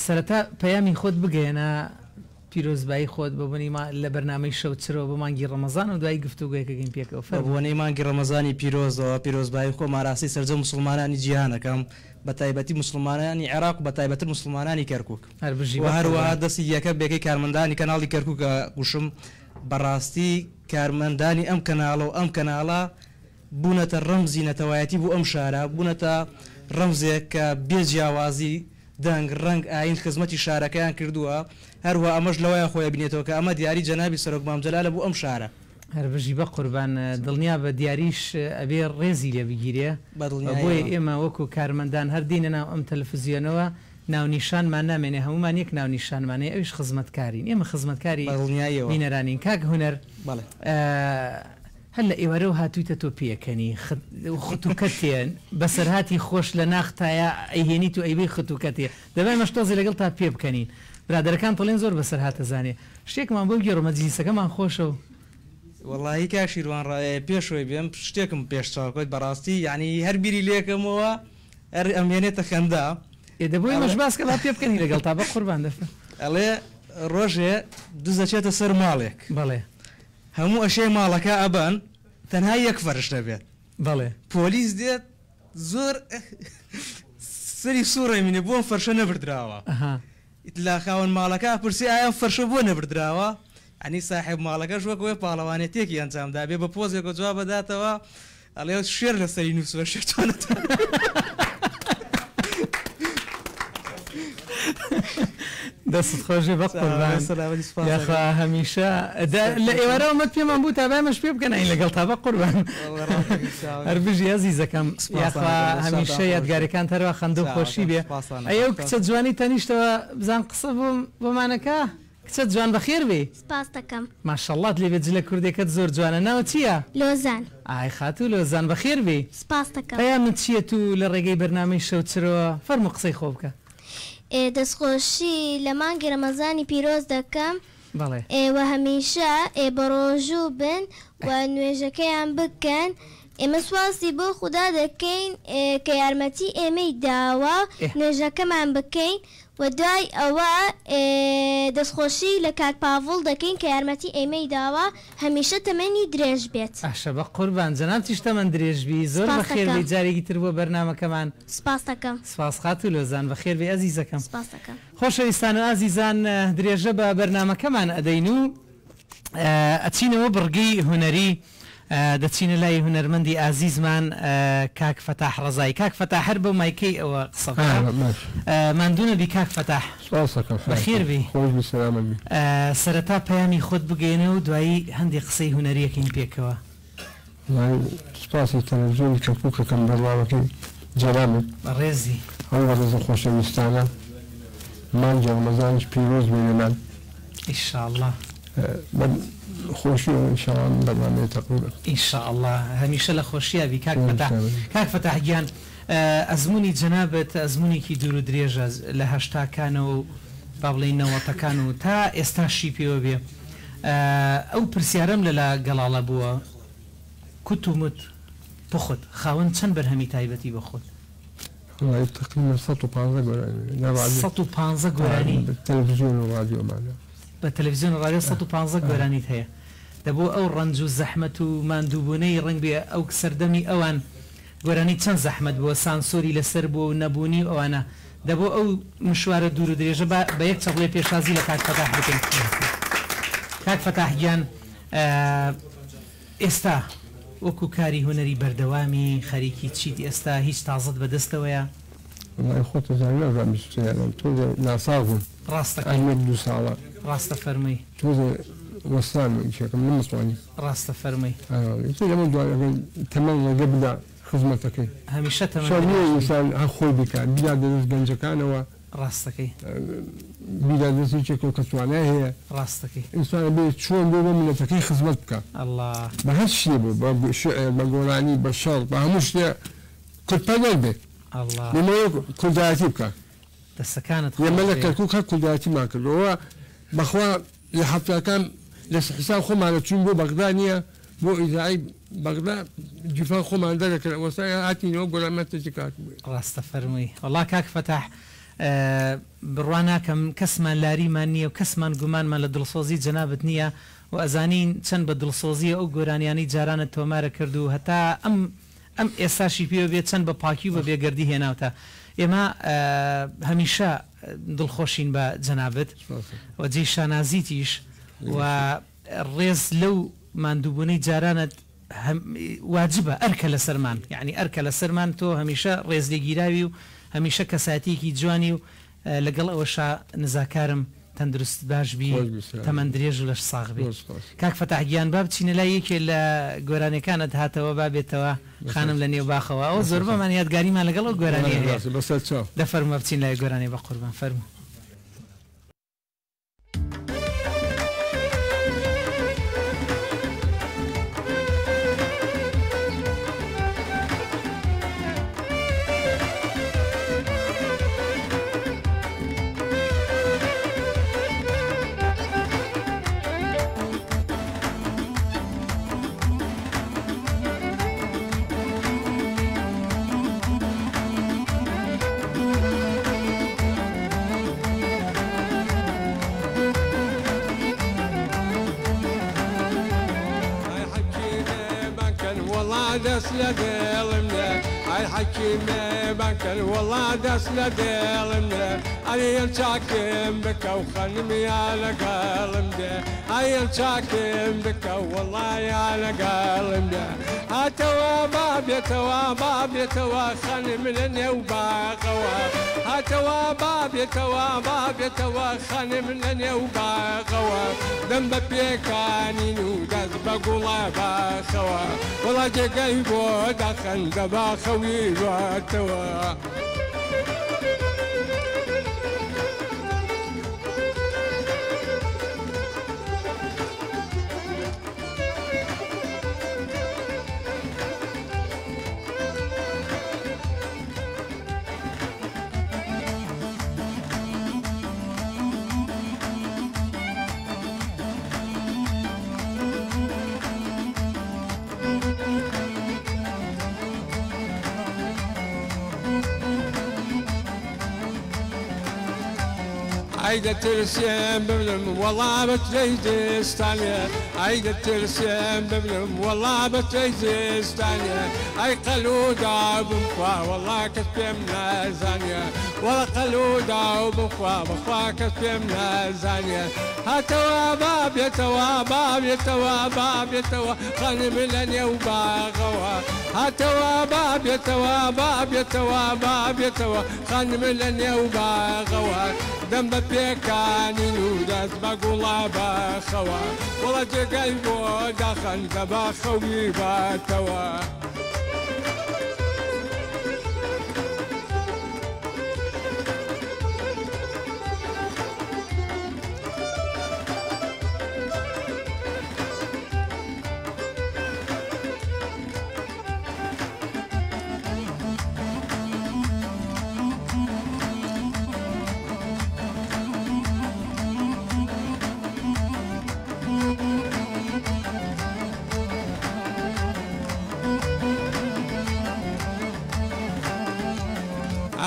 سەرەتا پەیامی خۆت بگەێنە پیرۆزبایی خۆت ببوونی لە بەرنامەی شەو چرەوە بە مانگی ڕەمەزان و دوای گفتوگویەکەگەین پێکەوە بۆنەی مانگی ڕەمەزانی پیرۆزەوە پیرۆزبایی خۆ ماراستی سەرجە مسلمانانی جیهانەکەم بە تایبەتی مسلمانانی عێراق و بە تایبەتر مسلمانانی کەرکووک هەروەها دەستی یەکە بێکەی کارمەندانی کەناڵی کەرکووکە گوشم بەڕاستی کارمەندانی ئەم کەناڵە و ئەم کەناڵە بوونەتە ڕەمزی نەتەوایەتی بوو ئەم شارە بوونەتە ڕەمزێک کە بێجیاوازی دەنگ ڕنگ ئاین خزمەتی شارەکەیان کردووە هەروە ئەمەش لەوەیە خۆی بینێتەوە کە ئەمە دیاری جەنابی سەرۆک مامجەلالە بوو ئەم شارە هەربژی بە قوربان دڵنیا بە دیاریش ئەبێ ڕێزی لێ بگیرێ بۆی ئێمە وەکو کارمەندان هەردینە ناو ئەم تەلەڤیزیۆنەوە ناونیشانمان نامێنێ هەمومان یەک ناونیشانمانێ ئەوش خزمەتکارین ئێمە خزمەتکاری بینەرانین کاک هونەر هەل لە ئێوەرە و هاتوویتە تۆ پێەکەنی خەتوکەتێن بەسەرهاتی خۆش لە ناختایە ئەیهێنیت و ئەیبی خەتوکەتێ دەبای مەشتۆزی لەگەڵ تا پێ بکەنین برادەرەکان پڵێن زۆر بەسەر هاتە زانێ شتێکمان بۆ گێڕۆ مەجلیسەکەمان خۆشە و وەڵی کاشیروان پێشەوەی بێم شتێکم پێشچاوکۆیت بەڕاستی یعنی هەر بیری لێکەمەوە هەر ئەمێنێتە خەندا دەبووی مەش باسکە لا پێ بکەنی لەگەڵ تا بە قوربان دەفە ئەڵێ ڕۆژێ دزەچێتە سەر ماڵێک بەڵێ هەموو ئەشەی ماڵەکە ئەبەن تەنها یەک فەرش دەبێت بەڵێ پۆلیس دێت زۆر سەری سوڕی منێ بۆم فەرشە نەبردراوە لا خاوەن ماڵەکە پرسی ئایا فەرشە بۆ نەبردراوە ئەنی صاحب ماڵەکەش وەکوێ پاڵەوانێتێکی ئەنجامدا بێ بە پۆزێک و جواب بەداتەوە ئەڵێ شێر لە سەری نووسوە شێتوانێت دەست خۆشی بە قوربان یاخوا هەمیشە لە ئێوارەوە پێمان بوو تا بامەش پێ بکەن ئەین لەگەڵ تا بە قوربان هەربژی عەزیزەکەم یاخوا هەمیشە یادگاریەکان تەرەوە خەندە و خۆشی بێ ئەو کچە جوانی تەنیشتەوە بزان قسە بۆمانەکە کچە جوان بەخێر بێ سپاس دەکەم ماشەڵڵات لێبێت جلە کوردێکت زۆر جوانە ناوە چییە؟ لۆزان ئای خاتوو لۆزان بەخێر بێ سپاس دەکەم ئەیا من چییە تو لە ڕێگەی بەرنامەی شەوچرەوە فەرمو قسەی خۆ بکە دەستخۆشی لە مانگی ڕەمەزانی پیرۆز دەکەم ئێوە هەمیشە بە ڕۆژوو بن و نوێژەکەیان بکەن ئێمە سواسی بۆ خوددا دەکەین کە یارمەتی ئێمەی داوە نوێژەکەمان بکەین و دوای ئەوە دەستخۆشی لە کاک پاڤڵ دەکەین کە یارمەتی ئێمەی داوە هەمیشە تەمەنی درێژ بێت ئاشە بە قوربان جەناب تیشتەمەند درێژبی زۆر بەخێر بێ جارێکی تر بۆ بەرنامەکەمان سپاس دەکەم سپاس خاتوو لۆزان بەخێر بێ ئەزیزەکەم سپاس دەکەم خۆشەویستان و ئازیزان درێژە بە بەرنامەکەمان ئەدەین و ئەچینەوە بڕگەی هونەری دەچینە لای هونەرمەندی ئازیزمان کاک فەتاح ڕەزای کاک فەتاح هەر بە مایکەی ئەوە قسە ماندوونە بی کاک فەتاح بەخێر بێ سەرەتا پەیامی خۆت بگەێنە و دوایی هەندێک قسەی هونەریەکەین پێکەوە سپاسی تەلەڤیزیۆنی کەرکووکەکەم بەڕاوەکەی جەرامت ڕێزی ئەو بەڕێزە خۆشەویستانە مانگی ڕەمەزانیش پیرۆز بێنێمان ئینشاءڵڵا خۆشی ئینشاءڵڵا بەرنامەیە تەقبول ئینشاءڵڵا هەمیشە لە خۆشیە بی کاک فەتاح کاک فەتاح گیان ئەزمموی جەنابەت ئەزممویەکی دوور و درێژە لە هەشتاکانەوە و با بڵێن نەوەتەکان و تا ئێستاشی پێوە بێ ئەو پرسیارەم لەلا گەڵاڵە بووە کوتومت بخۆت خاوەن چەند بەرهەمی تایبەتی بخۆت تقریبا 150 گۆرانی تەلەڤیزیۆن و رادیۆمانە بە تەلەڤیزیۆن و رادیۆ 150 گۆرانیت هەیە دەبوو ئەو ڕەنج و زەحمەت و ماندووبوونەی ڕنگ بێ ئەو سەردەمی ئەوان گۆرانی چەند زەحمەت بووە سانسۆری لەسەر بووە و نەبوونی ئەوانە دەبوو ئەو مشوارە دوور و درێژە بە یەک چەڵێ پێشازی لە کاک فەتاح بکەین کاک فەتاح گیان ئێستا وەکو کاری هونەری بەردەوامی خەریکی چیت ئێستا هیچ تازت بەدەستەوەیە خۆتە تۆ ناساغم ڕاستەکەمێت 2 ساڵە ڕاستە فەرمووی تۆزە وەستان شەکەم نمەسوانی ڕاستە فەرمووی لەمە دوای تەمەڵ لەگە بدا خزمەتەکەی هەمیشە تەمەڵ هە خۆی بکات بیدا دەست گەنجەکانەوە ڕاستەکەی بیدا دەستێکێک و کەسوانای هەیە ڕاستەکەی ئینسان بێت چۆن بۆ بە ملەتەکەی خزمەت بکە بە هەر شتێ بوو بە شعر بە گۆرانی بە شەڕ بە هەموو شتێ کورتپەرەر بێت لەمەوە کوردایەتی بکە دەستەکانت ئێمە لە کەرکووک هەر کوردایەتیمان کردەوە بەخوا لە حەفتەکان لە حساب خۆمانە چوون بۆ بەغدا نییە بۆ ئیزایی بەغدا جیفا خۆمان دەرەکرد وەستا هاتینەوە گۆرامەتێکی کات ڕاستە فەرمووی وەڵا کاک فەتاح بڕوان ناکەم کەسمان لاریمان نییە و کەسمان گومانمان لە دڵسۆزی جەنابەت نییە و ئەزانین چەند بە دڵسۆزیە ئەو گۆرانیانی جارانە تۆمارە کرد و هەتا ئەم ئێستاشی پێوە بێت چەند بە پاکی و بە بێگەردی هێناوتە ئێمە هەمیشە دڵخۆشین بە جەنابەت و جێی شانازیتیش و ڕێز لەو ماندووبوونەی جارانت واجبە ئەرکە لە سەرمان یعنی ئەرکە لە سەرمان تۆ هەمیشە ڕێز لێگیراوی و هەمیشە کەساتێکی جوانی و لەگەڵ ئەوەشا نزاکارم تەندروست باش بی تەمەند درێژ و لەش ساغ بێ کاک فەتاح گیان با بچینە لای یەکێ لە گۆرانەکانت هاتەوە با بێتەوە خانم لە نێو باخەوە ئەو زۆر بەمان یادگاریمان لەگەڵ ئەو گۆرانی هەیە دەفەرمە بچین لای گۆرانی بە قوربان فەرموو هاي حكيمة بنكن والله دس لديلمنا أنا شاكم بك وخنم يا لقلمنا أنا شاكم بك والله يا لقلمنا هاتوا باب يتوا باب يتوا خنم لنا وباقوا هاتوا باب يتوا باب يتوا خنم لنا وباقوا دم بيكاني نودز بقولا باخوا والله جايبو دخن دبا خوي واتوا عيدة ترسم ببلم والله بتريدستانيا عيدة ترسم ببلم والله بتريدستانيا اي قلودا وبنفا والله كتبنا زانيا ولا قلودا وبنفا بنفا كتبنا زانيا هاتوا باب يتوا باب يتوا باب يتوا خانم لنيا وباغوا هاتوا باب يتوا باب يتوا باب يتوا خانم لنيا وباغوا دم بيكاني نودز بقولا باخوا والله جايبو دخل دبا خوي باتوا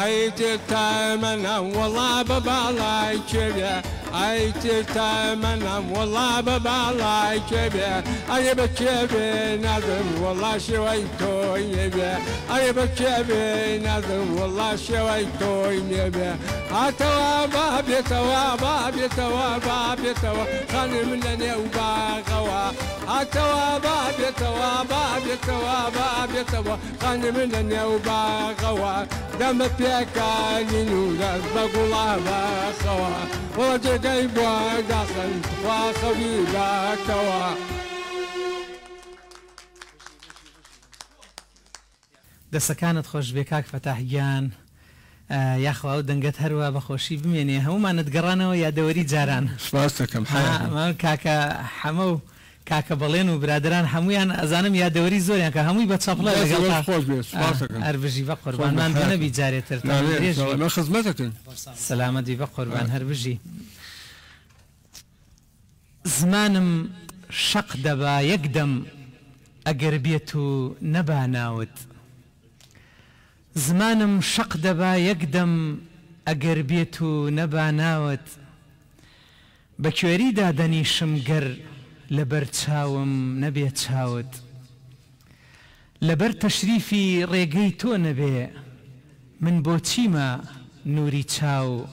عيت تامنا والله ببالاي كبير عيت تامنا والله ببالاي كبير اي بكبي نظم والله شويتو يبي اي بكبي نظم والله شويتو يبي هاتوا باب يتوا باب يتوا باب يتوا خانم لنا وباغوا هاتوا باب يتوا باب يتوا باب يتوا خانم لنا وباغوا دم بيكاني نودز بقولا باخوا والله جايبوا داخل واخوي باكوا دەسەکانت خۆش بێ کاک فەتاحگیان یاخوا و دەنگەت هەروە بەخۆشی بمێنێ هەمومان دگەڕانەوە یادەوەری جاران سپاس دەکەم کاکە حەمە و کاکە بەڵێن و برادران هەمویان ئەزانم یادەوەری زۆریان کە هەمووی بە چاپڵە هەربژی بە قوربانمان بنەبی جارێتتر خزمەتەکەن سەلامەتی بە قوربان هەربژی زمانم شەق دەبا یەکدەم ئەگەر بێت و نەباناوت زمانم شەق دەبا یەکدەم ئەگەر بێت و نەباناوت بە کوێریدا دەنیشم گەر لەبەر چاوم نەبێت چاوت لەبەر تەشریفی ڕێگەی تۆ نەبێ من بۆ چیمە نووری چاو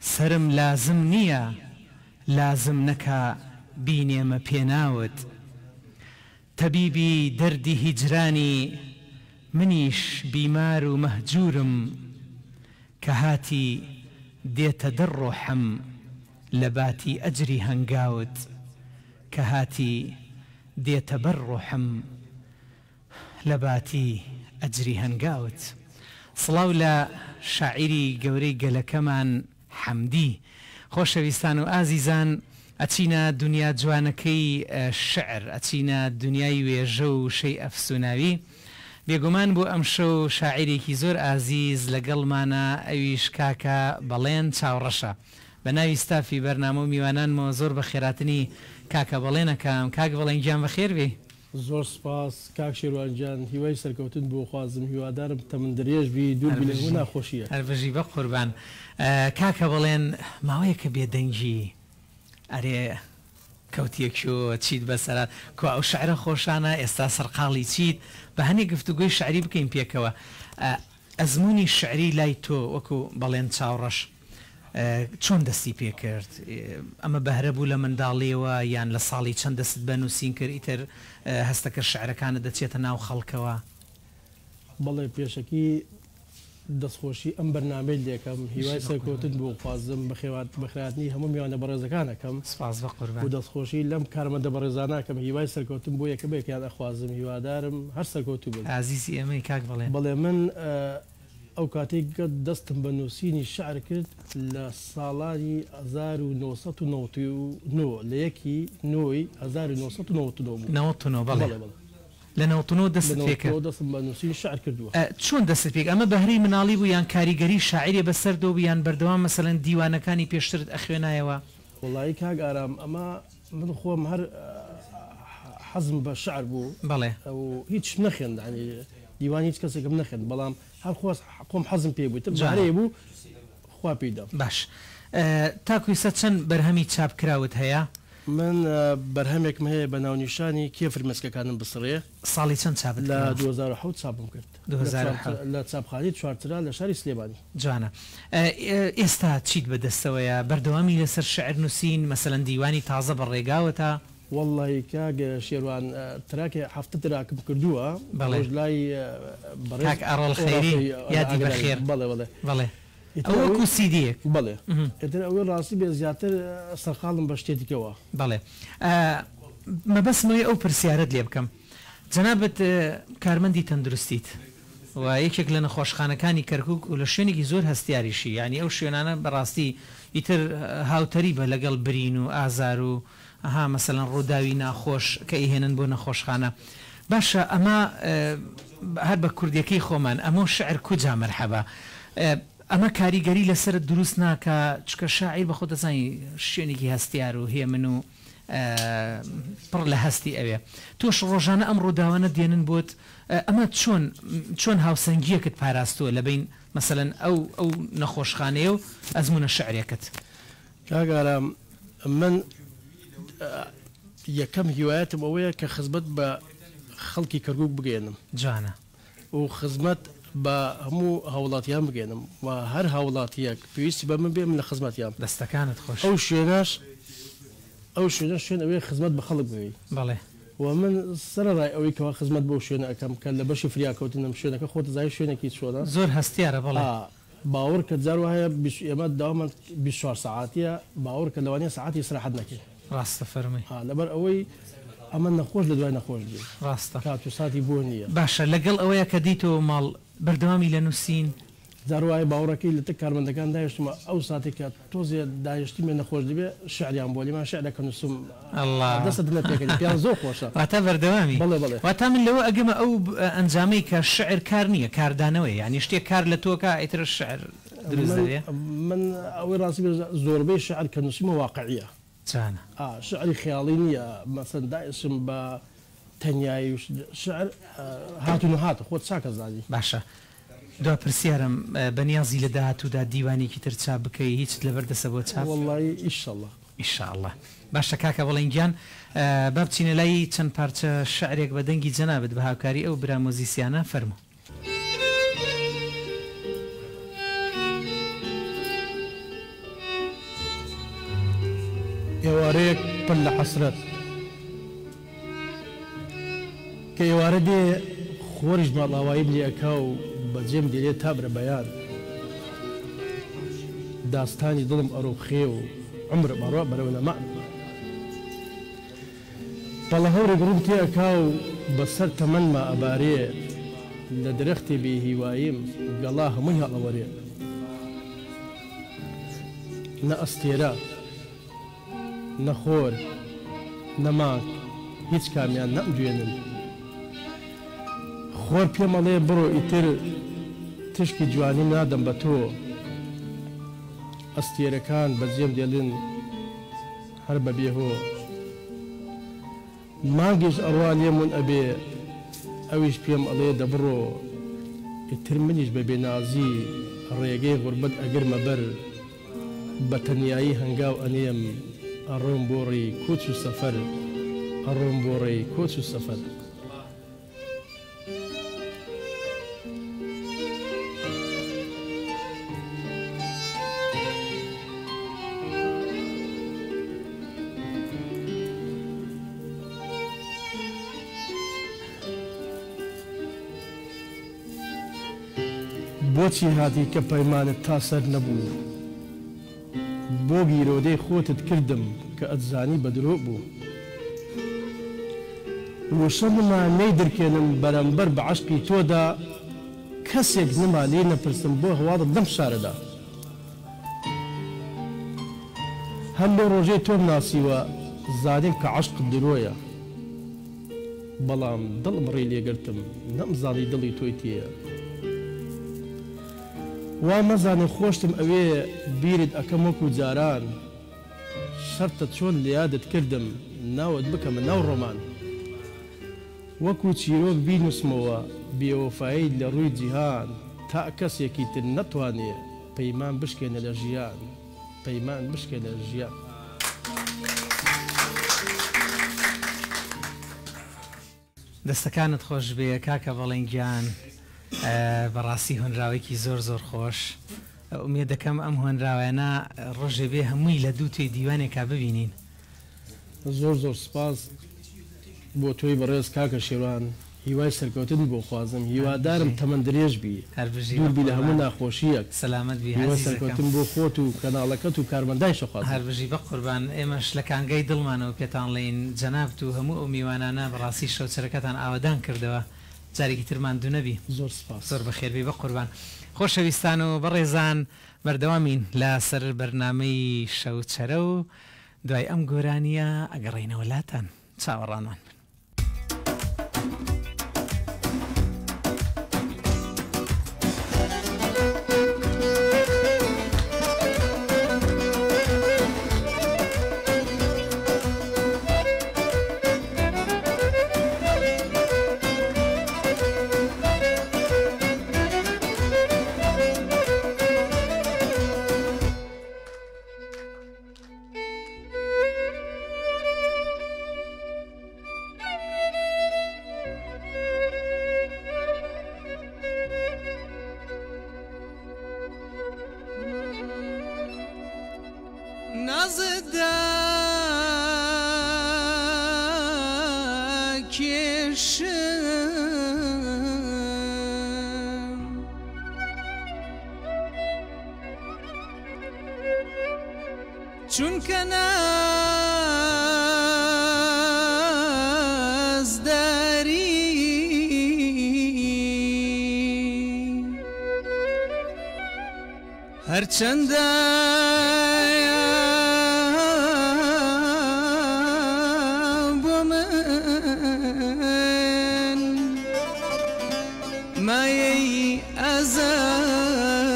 سرم لازم نییە لازم نەکا بینێمە پێناوت تەبیبی دەردی هیجرانی منیش بیمار و مەهجورم کە هاتی دێتە دڕۆحم لە باتی ئەجری هەنگاوت کە هاتی دێتە بەر ڕۆحم لە باتی ئەجری هەنگاوت سڵاو لە شاعیری گەورەی گەلەکەمان حەمدی خۆشەویستان و ئازیزان ئەچینە دنیا جوانەکەی شعر ئەچینە دنیای وێژە و شەی ئەفسوناوی بێگومان بۆ ئەم شەو شاعیرێکی زۆر ئازیز لەگەڵمانە ئەویش کاکە بەڵێن چاوڕەشە بە ناوی ستافی بەرنامە و میوانانمەوە زۆر بە خێراتنی کاکە بەڵێنەکەم کاک بەڵێن گیان بەخێر بێ زۆر سپاس کاک شێروانجان هیوای سەرکەوتن بۆ خوازم هیوادارم تەمن درێژ بی دوور بێ ناخۆشیە هەربژی بە قوربان کاکە بەڵێن ماوەیە کە بێدەنگی ئەرێ کەوتیەکیۆ چیت بەسەرات کو ئەو شعرە خۆشانە ئێستا سەرقاڵی چیت بە هەنێک گفتوگوی شعری بکەین پێکەوە ئەزمموی شعری لای تۆ وەکو بەڵێن چاوڕەش چۆن دەستی پێکرد ئەمە بەهرە بوو لە منداڵیەوە یان لە ساڵی چەند دەست بە نووسین کرد ئیتر هەستەکە شعرەکانە دەچێتە ناو خەڵکەوە بەڵێ پێشەکی دەستخۆشی ئەم بەرنامەی لێکەم هیوای سەرکەوتن بۆ خوازم بەخێواتنی هەموو میوانە بەڕێزەکانەکەم سپاس بە قوربان و دەستخۆشی لەم کارمەندە بەڕێزانەکەم هیوای سەرکەوتن بۆ یەکە بێکیان ئەخوازم هیوادارم هەر سەرکەوتو بن عزیزی ئێمەی کاک بڵێ من ئەو کاتێک دەستم بە نووسینی شعر کرد لە ساڵانی 1999 لە یەکی نۆی 1999 بەڵێ لە 99 دەست پێکرد دەستم بە نووسین شعر کردووە چۆن دەست پێک ئەمە بەهرەی مناڵی بوو یان کاریگەری شاعری بەسەردەوە یان بەردەوام مەسەلەن دیوانەکانی پێشترت ئەخوێنایەوە وڵی کاک ئارام ئەمە من خۆم هەر حەزم بە شعر بوو بەڵێ ئەو هیچ نەخێن ینی دیوانی هیچ کەسێکم نەخێن بەڵام هەر خۆم حەزم پێ بوو جارەیە بوو خوا پێدا باش تاکویسە چەند بەرهەمی چاپکراوت هەیە من بەرهەمێکم هەیە بە ناونیشانی کێفر مەسکەکانم بسڕێ ساڵی چەند چاپ لە 2007 چاپم کرد لە چاپخانەی چوارچرا لە شاری سلێمانی جوانە ئێستا چیت بەدەستەوەیە بەردەوامی لەسەر شعر نووسین مەسەلەن دیوانی تازە بەڕێگاوەتە والله کاگە شێوان تراکێ هەفتە تراکم کردووە بەڵێ لای کاک ئەڕەڵ خەیری یادی بەخێر بەڵێ بەڵێ بەڵێ ئەوەکو سیدیەک بڵێ ئێتر ئەوەی ڕاستی بێ زیاتر سەرخاڵم بە شتێتیکەوە بەڵێ مەبەستمەوەی ئەو پرسیارت لێ بکەم جەنابەت کارمەندی تەندروستیت و یەکێک لە نەخۆشخانەکانی کەرکووک و لە شوێنێکی زۆر هەستیاریشی ینی ئەو شوێنانە بەڕاستی ئیتر هاوتەری بە لەگەڵ برین و ئازار و ئەها مەسەلەن ڕووداوی ناخۆش کە ئیهێنن بۆ نەخۆشخانە باشە ئەمە هەر بە کوردیەکەی خۆمان ئەمە شعر کوجا مەرحەبە ئەمە کاریگەری لەسەر دروست ناکە چکە شاعیر بەخۆ دەزانی شوێنێکی هەستیار و هێ من و پڕ لە هەستی ئەوێ تۆش ڕۆژانە ئەم ڕووداوانە دێنن بۆت ئەمە چۆن هاوسەنگیەکت پاراستووە لە بین مەسەلەن ئەو نەخۆشخانەیە و ئەزمونە شعرێکت کاگارام من یەکەم هیوایەتم ئەوەیە کە خزمەت بە خەڵکی کەرکووک بگەێنم جانە و خزمەت بە هەموو هاوڵاتیان بگەێنم و هەر هاوڵاتیەک پێویستی بە من بێ من لە خزمەتیان دەستەکانت خۆش ئەو شوێنە شوێن ئەوەیە خزمەت بە خەڵک بگەی بەڵێ و من سەرڕای ئەوەی کەوا خزمەت بۆ شوێنە ئەەکەم کە لە بەشی فریاکەوتنم شوێنەکە خۆت زای شوێنێکی چۆنە زۆر هەستیارە بەڵێ باوەڕ کە جار وایە ئێمە داوامە 24 ساعاتیە باوەڕ کە لەوانەیە ساعتی سراحەت نەکەی ڕاستە فەرمی لەبەر ئەوەی ئەمە نەخۆش لە دوای نەخۆش بێ ڕاستە کات و ساتی بۆ نییە باشە لەگەڵ ئەوەیە کە دیتەوە ماڵ بەردەوامی لە نووسین جاروای باوەڕەکەی لە کارمەندەکان داهێشتمە ئەو ساتێکە تۆزێ داهێشتی من نەخۆش دەبێ شعریان بۆ لێمان شعرەکە نووسم دەستت نەپێکەکە پیان زۆر خۆشە واتە بەردەوامی بڵێ بڵێ واتە من لەوە ئەگەمە ئەو ئەنجامەی کە شعر کار نییە کاردانەوەی یعنی شتێک کار لە تۆکە ئیتر شعر دروست دەبێ من ئەوەی ڕاستی زۆربەی شعر کە نووسیمە واقعیە چانە شعری خیاڵی نییە مەسەن داعشم بە تەنیایی شعر هاتون و هاتە خۆت چاکە زانی باشە دو پرسیارم بەنیازی لە داهاتوودا دیوانێکی تر چاپ بکەی هیچ لەبەردەسە بۆ چاپ وەڵڵی ئیشەڵڵە ئیشاءڵڵە باشە کاکە بەڵێنگیان با بچینە لای چەند پارچە شعرێک بە دەنگی جەنابەت بە هاوکاری ئەو برا مۆزیسیانە فەرموو ئێوارەیەک پڕ لە حەسرەت کە ئێوارە دێ خۆریش ماڵاوایی لێکا و بەجێم دێت تا برە بەیان داستانی دڵم ئەرۆخێ و عمر بەڕوا بەرەو نەمان بەڵە هەورێک ڕوم تێکا و بەسەر تەمەنما ئەبارێ لە درەختی بێ هیواییم گەڵا هەمووی هەڵەوەرێ نە ئەستێرە نەخۆر نەمانک هیچ کامیان نەمدوێنن خۆر پێمەڵێ بڕۆ ئیتر تشکی جوانی نادەم بە تۆ ئەستێرەکان بەجێم دێڵن هەر بە بێهۆ ماگەش ئەڕوان لێمون ئەبێ ئەویش پێم ئەڵێ دەبڕۆ ئیتر منیش بە بێنازی ڕێگەی غوربەت ئەگەرمە بەر بە تەنیایی هەنگاو ئەنێم الروم بوري كوتشو سفر الروم بوري كوتشو سفر بۆچی هاتی کە پەیمانت تا سەر نەبوو بۆ گیرۆدەی خۆتت کردم کە ئەتزانی بە درۆ بوو وشەممان نەی دەرکێنم بەرەمبەر بە عەشقی تۆدا کەسێک نەما لێ نەپرسم بۆ هەواڵت لەم شارەدا هەم لێ ڕۆژەی تۆم ناسیوە زانیم کە عەشقت درۆیە بەڵام دڵم ڕێی لێگرتم نەمزانی دڵی تۆی تێیە وا مەزانێ خۆشتم ئەوێ بیرت ئەەکەم وەکو جاران شەرتە چۆن لە یادت کردم ناوت بکەمە ناو ڕۆمان وەکو چیرۆک بینوسمەوە بێوەفایی لە ڕووی جیهان تا کەسێکی تر نەتوانێ پەیمان بشکێنە لە ژیان پەیمان بشکێنە لە ژیان دەستەکانت خۆش بێ کاکە بەڵێنگیان بەڕاستی هۆنراوێکی زۆر زۆر خۆش ئومێد دەکەم ئەم هۆنراوانە ڕۆژێ بێ هەمووی لە دوو توێ دیوانێکا ببینین زۆر زۆر سپاس بۆ تۆی بەڕێز کاکە شێوان هیوای سەرکەوتن بۆ خوازم هیوادارم تەمەند درێژ بی دووربی لە هەموو ناخۆشیەک سەلامەت بی هیوای سەرکەوتن بۆ خۆت و کەناڵەکەت و کارمەندای شەخواز هەربژی بە قوربان ئێمەش لە کانگەی دڵمانەوە پێتان لێین جەنابت و هەموو ئەو میوانانە بەڕاستی شەوچەرەکەتان ئاوادان کردەوە جارێکی ترمان دوو نەبی زۆر سپاس زۆر بەخێربی بە قوربان خۆشەویستان و بەڕێزان بەردەوامین لە سەر بەرنامەی شەوچەرە و دوای ئەم گۆرانیە ئەگەڕێینەوە لاتان چاوەڕانمان چونکە نازداری هەرچەندە بۆ من مایەی ئازاری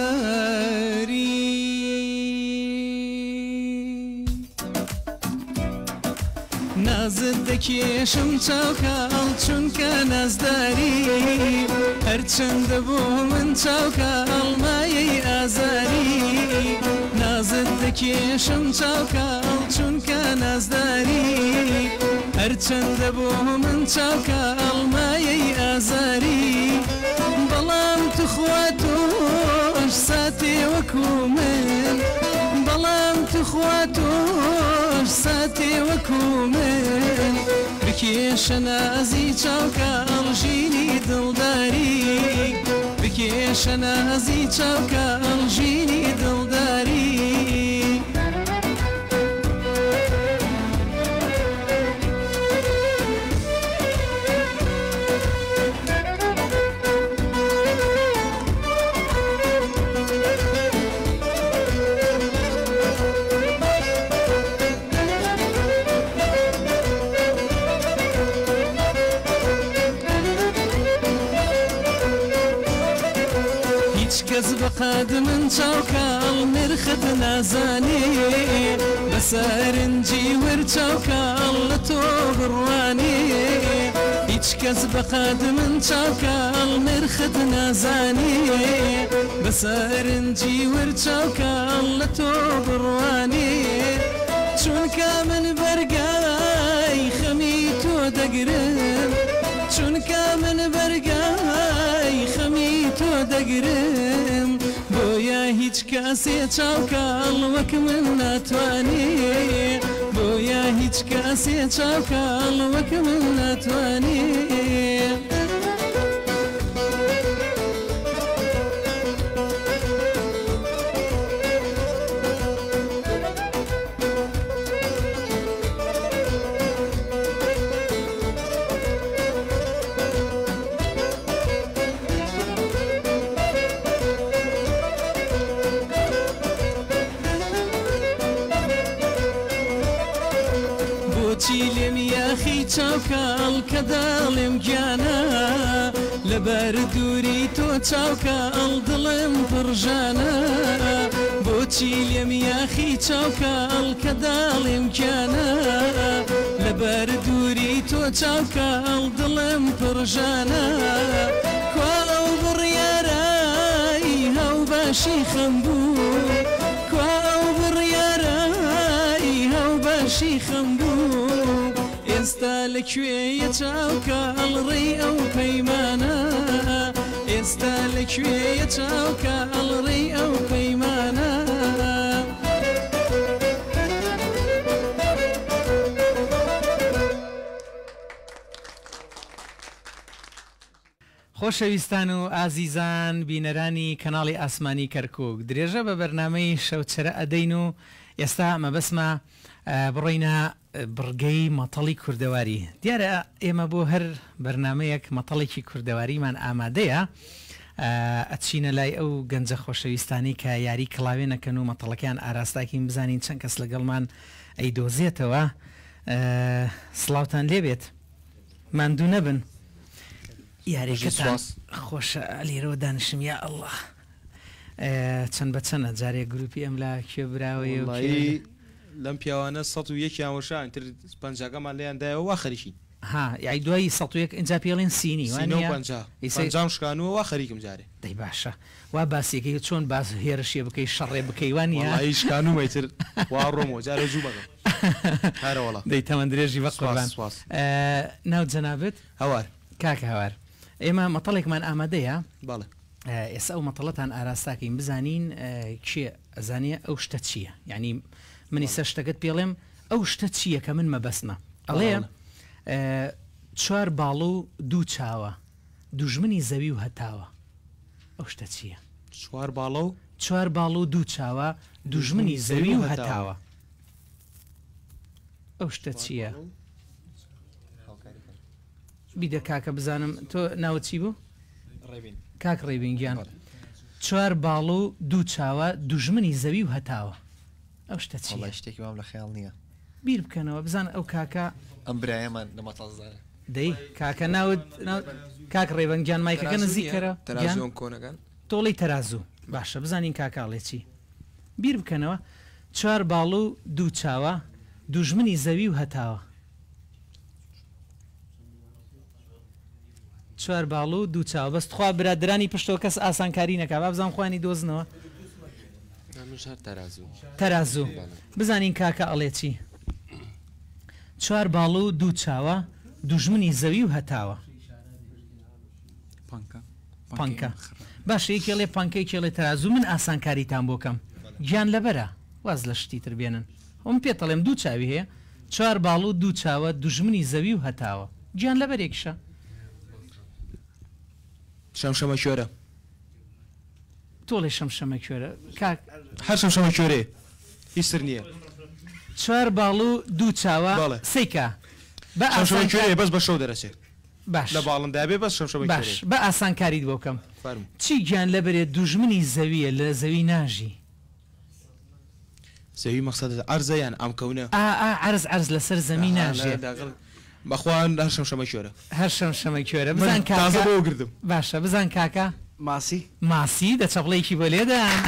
نازت دەکێشم چاوکاڵ چونکە نازداری هەرچەندە بۆ من چاوکاڵ مایەی ئازاری نازت دەکێشم چاوکاڵ چونکە نازداری هەرچەندە بۆ من چاوکاڵ مایەی ئازاری بەڵام توخوا تۆش ساتێ وەکو من بەڵام توخوا تۆش ساتێ وەکو من بکێشە نازی چاوکاڵ ژینی دڵداری بکێشە نازی چاوکاڵ ژینی دڵداری کەس بەقەد من چاوکاڵ نرخت نازانێ بەسەرنجی ور چاوکاڵ لە تۆ بڕوانێ هیچ کەس بەقەد من چاوکاڵ نرخت نازانێ بەسەرنجی ور چاوکاڵ لە تۆ بڕوانێ چونکە من بەرگای خەمی تۆ دەگرم چونکە من بەرگای خەمی تۆ دەگرم بۆیە هیچ کەسێ چاوکەڵ وەک من ناتوانێ بۆیە هیچ کەسێ چاوکەڵ وەک من ناتوانێ چاوکەڵ کە داڵێم گیانە لەبەر دووری تۆ چاوکەڵ دڵم پڕژانە بۆچی لێم یاخی چاوکەڵ کە داڵێم گیانە لەبەر دووری تۆ چاوکەڵ دڵم پڕژانە کوا ئەو بڕیارایی هەو باشی خەم بوو کوا ئەو بڕیارایی هەو باشی خەم بوو ئێستا لەکوێیە چاوکەڵ ڕێی ئەو پەیمانە ئێستا لەکوێیە چاوکەڵ ڕێی ئەو پەیمانە خۆشەویستان و ئازیزان بینەرانی کەناڵی ئاسمانی کەرکووک درێژە بە بەرنامەی شەوچرە ئەدەین و ئێستا مەبەسمە بڕۆینە بڕگەی مەتەڵی کوردەواری دیارە ئێمە بۆ هەر بەرنمەیەک مەتەڵێکی کوردەواریمان ئامادەیە ئەچینە لای ئەو گەنجە خۆشەویستانی کە یاری کڵاوێنەکەن و مەتەڵەکان ئاراستاکین بزانین چەند کەس لەگەڵمان ئەیدۆزێتەوە سڵاوتان لێبێت ماندوو نەبن یاریەکەتان خۆشە لێرەوە دانیشم یا ئەڵڵا چەند بە چەندە جارێک گروپی ئەم لا کوێ براوەیە لەم پیاوانە 101 یاوەشان تر پەنجاگەمان لێیاندایەوە وا خەریکی ها یای دوای 101 اینجا پێڵێن سینی پەنجام شکانەوە وا خەریکم جارێ دەی باشە وا باسیەکەی چۆن باز هێرشێ بکەی شەڕێ بکەیوانی شکانومەیتر وا ڕۆمەوە جارە جوو بەگەم هەرەوەڵە دەی تەمەند درێژی بەقڕبان ناو جەنابێت هەوار کاکە هەوار ئێمە مەتەڵێکمان ئامادەیە بەڵێ ئێستا ئەو مەتەڵەتان ئاراستاکەین بزانین کێ ئەزانێ ئەو شتە چییە یعنی منی سە شتەکەت پێڵێم ئەو شتە چییە کە من مەبەستمە ئەڵێ 4 باڵ و 2 چاوە دوژمنی زەوی و هەتاوە ئەو شتە چییە 4 باڵ و 4 باڵ و 2 چاوە دوژمنی زەوی و هەتاوە ئەو شتە چییە بیدە کاکە بزانم تۆ ناوە چی بوو کاک ڕێبینگیان 4 باڵ و 2 چاوە دوژمنی زەوی و هەتاوە ئەو شتە چی شتێکی وام لە خەیاڵ نییە بیر بکەنەوە بزان ئەو کاکە ئەم برایەمان لەمەتەزانە دەی کاکە ناوت کاک ڕێبەنگیان مایکەکە نزیکەرە تەرازوم کۆنەکان تۆڵی تەرازوو باشە بزانین کاکاڵێ چی بیر بکەنەوە 4 باڵ و 2 چاوە دوژمنی زەوی و هەتاوە 4 باڵ و 2 چاوە بەستخوا برادرانی پشتەوە کەس ئاسانکاری نەکا با بزان خوانی دۆزنەوە تەرازوو بزانین کاکە ئەڵێ چی 4 باڵ و 2 چاوە دوژمنی زەوی و هەتاوە پانکە باش یەکێڵێ پانکەی کێڵێ تەرازوو من ئاسانکاریتان بۆکەم گیان لەبەرە واز لە شتی تر بێنن ئەم پێتەڵێم 2 چاوی هەیە 4 باڵ و 2 چاوە دوژمنی زەوی و هەتاوە گیان لەبەرێکشە شەمشەمە کوێرە تۆڵێ شەمشەمە کوێرە کاک هەر شەمشەمە کوێرێ هیچتر نییە 4 باڵ و 2 چاوە سیکە شەمشەمە کوێرێ بەس بە شەو دەرەچێت باش لە باڵندا بێ بەس شەمشەمە باش بە ئاسانکاریت بۆکەم چی گیان لەبەرێت دوژمنی زەویە لە زەوی ناژی زەوی مەقسەد عەرزەیان ئەم کەونە عەرز لەسەر زەمی ناژێ بەخوان هەر شەمشەمە کوێرە هەر شەمشەمە کوێرە بزان تازە بۆ گردم باشە بزان کاکە ماسی دە چەپڵەیەکی بۆ لێدان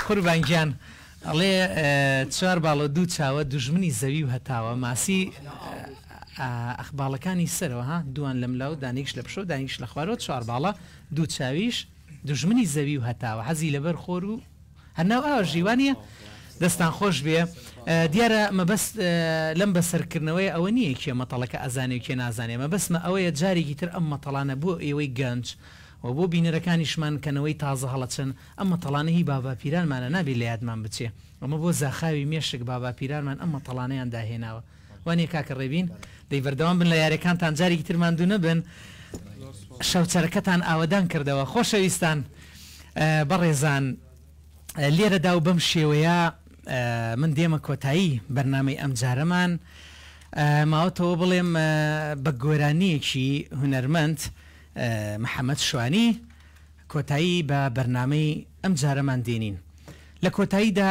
قوربانگیان ئەڵێ 4 باڵ و 2 چاوە دوژمنی زەوی و هەتاوە ماسی ئەخباڵەکانی سەرەوە ها دوان لەم لاو دانیش لە پشۆ دانیش لە خوارەوە 4 باڵە 2 چاویش دوژمنی زەوی و هەتاوە حەزی لەبەر خۆر و هەرناو ئاوە ژیوانیە دەستان خۆش بێ دیارە مەبەست لەم بەسەرکردنەوەی ئەوە نییە کێ مەتەڵەکە ئازانێ و کێ نازانێ مەبەستمە ئەوەیە جارێکی تر ئەم مەتەڵانە بۆ ئێوەی گەنج و بۆ بینەرەکانیشمان کەنەوەی تازە هەڵەچن ئەم مەتەڵانە هی باباپیرانمانە نابێت لە یادمان بچێ ئەمە بۆ زاخاوی مێشک باباپیرانمان ئەم مەتەڵانەیان داهێناوە وانێ کاکە ڕێبین دەی بەردەوام بن لە یاریەکانتان جارێکی ترمان دوو نەبن شەوچەرەکەتان ئاوەدان کردەوە خۆشەویستان بەڕێزان لێرەدا و بەم شێوەیە من دێمە کۆتایی بەرنامەی ئەم جارەمان ماوەتەوە بڵێم بە گۆرانیەکی هونەرمەند محەممەد شوانی کۆتایی بە بەرنامەی ئەم جارەمان دێنین لە کۆتاییدا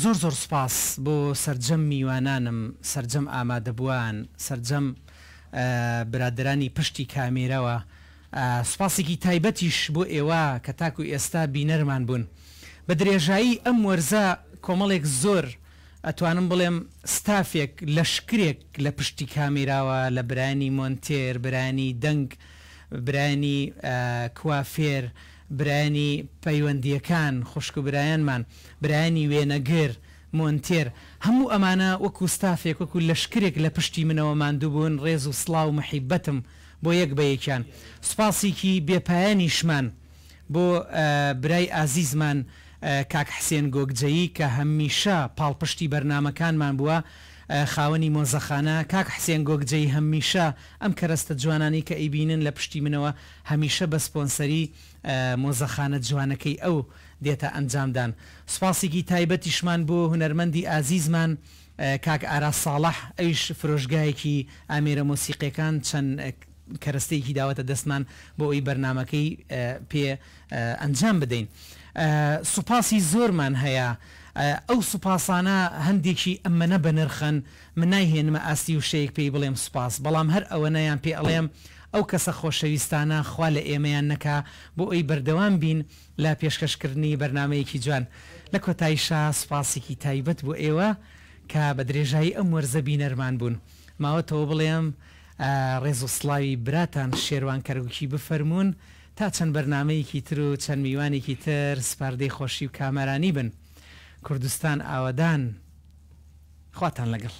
زۆر زۆر سپاس بۆ سرجەم میوانانم سرجەم ئامادەبووان سرجەم برادرانی پشتی کامێرەوە سوپاسێکی تایبەتیش بۆ ئێوە کە تاکو ئێستا بینەرمان بوون بە درێژایی ئەم وەرزە کۆمەڵێک زۆر ئەتوانم بڵێم ستافێک لەشکرێک لە پشتی کامێراوە لە برانی مۆنتێر برانی دەنگ برانی کوافێر برانی پەیوەندیەکان خوشک و برایانمان برانی وێنەگر مۆنتێر هەموو ئەمانە وەکو ستافێک وەکو لەشکرێک لە پشتی منەوە ماندوو بوون ڕێز و سڵاو و محیبەتم بۆ یەک بە یەکیان سوپاسێکی بێپایانیشمان بۆ برای ئازیزمان کاک حسێن گۆگجەیی کە هەمیشە پاڵپشتی بەرنامەکانمان بووە خاوەنی مۆزەخانە کاک حسێن گۆگجەی هەمیشە ئەم کەرەستە جوانانی کە ئەیبینن لە پشتی منەوە هەمیشە بە سپۆنسەری مۆزەخانە جوانەکەی ئەو دێتە ئەنجامدان سوپاسێکی تایبەتیشمان بۆ هونەرمەندی ئازیزمان کاک ئارا ساڵح ئەویش فرۆژگایەکی ئامێرە مۆسیقیەکان چەند کەرەستەیەکی داوەتە دەستمان بۆ ئەوی بەرنمەکەی پێ ئەنجام بدەین سوپاسی زۆرمان هەیە ئەو سوپاسانە هەندێکی ئەمەنە بەنرخەن من نایهێنمە ئاستی و شەیەک پێی بڵێم سوپاس بەڵام هەر ئەوە نەیان پێ ئەڵێم ئەو کەسە خۆشەویستانە خوا لە ئێمەیان نەکا بۆ ئەوی بەردەوام بین لە پێشکەشکردنی بەرنمەیەکی جوان لە کۆتاییشا سوپاسێکی تایبەت بۆ ئێوە کە بە درێژایی ئەم وەرزە بینەرمان بوون ماوەتەوە بڵێم ڕێز و سڵاوی براتان شێروان کەرگوکی بفەرمونون تا چەند بەرنمەیەکی تر و چەند میوانێکی تر سپاردەی خۆشی و کامەرانی بن کوردستان ئاوەدان خواتان لەگەڵ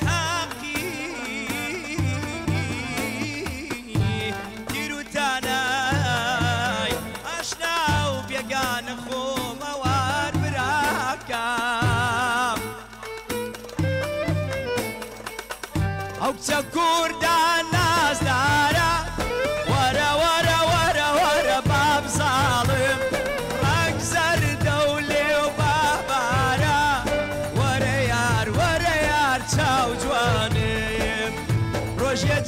حقي تيرو تاناي أشنا وبيقان خو موار براكام أو تكور دان ناس دارا ورا ورا ورا ورا باب ظالم رقزر دولي وبابارا ورا يار تاو جواني روجي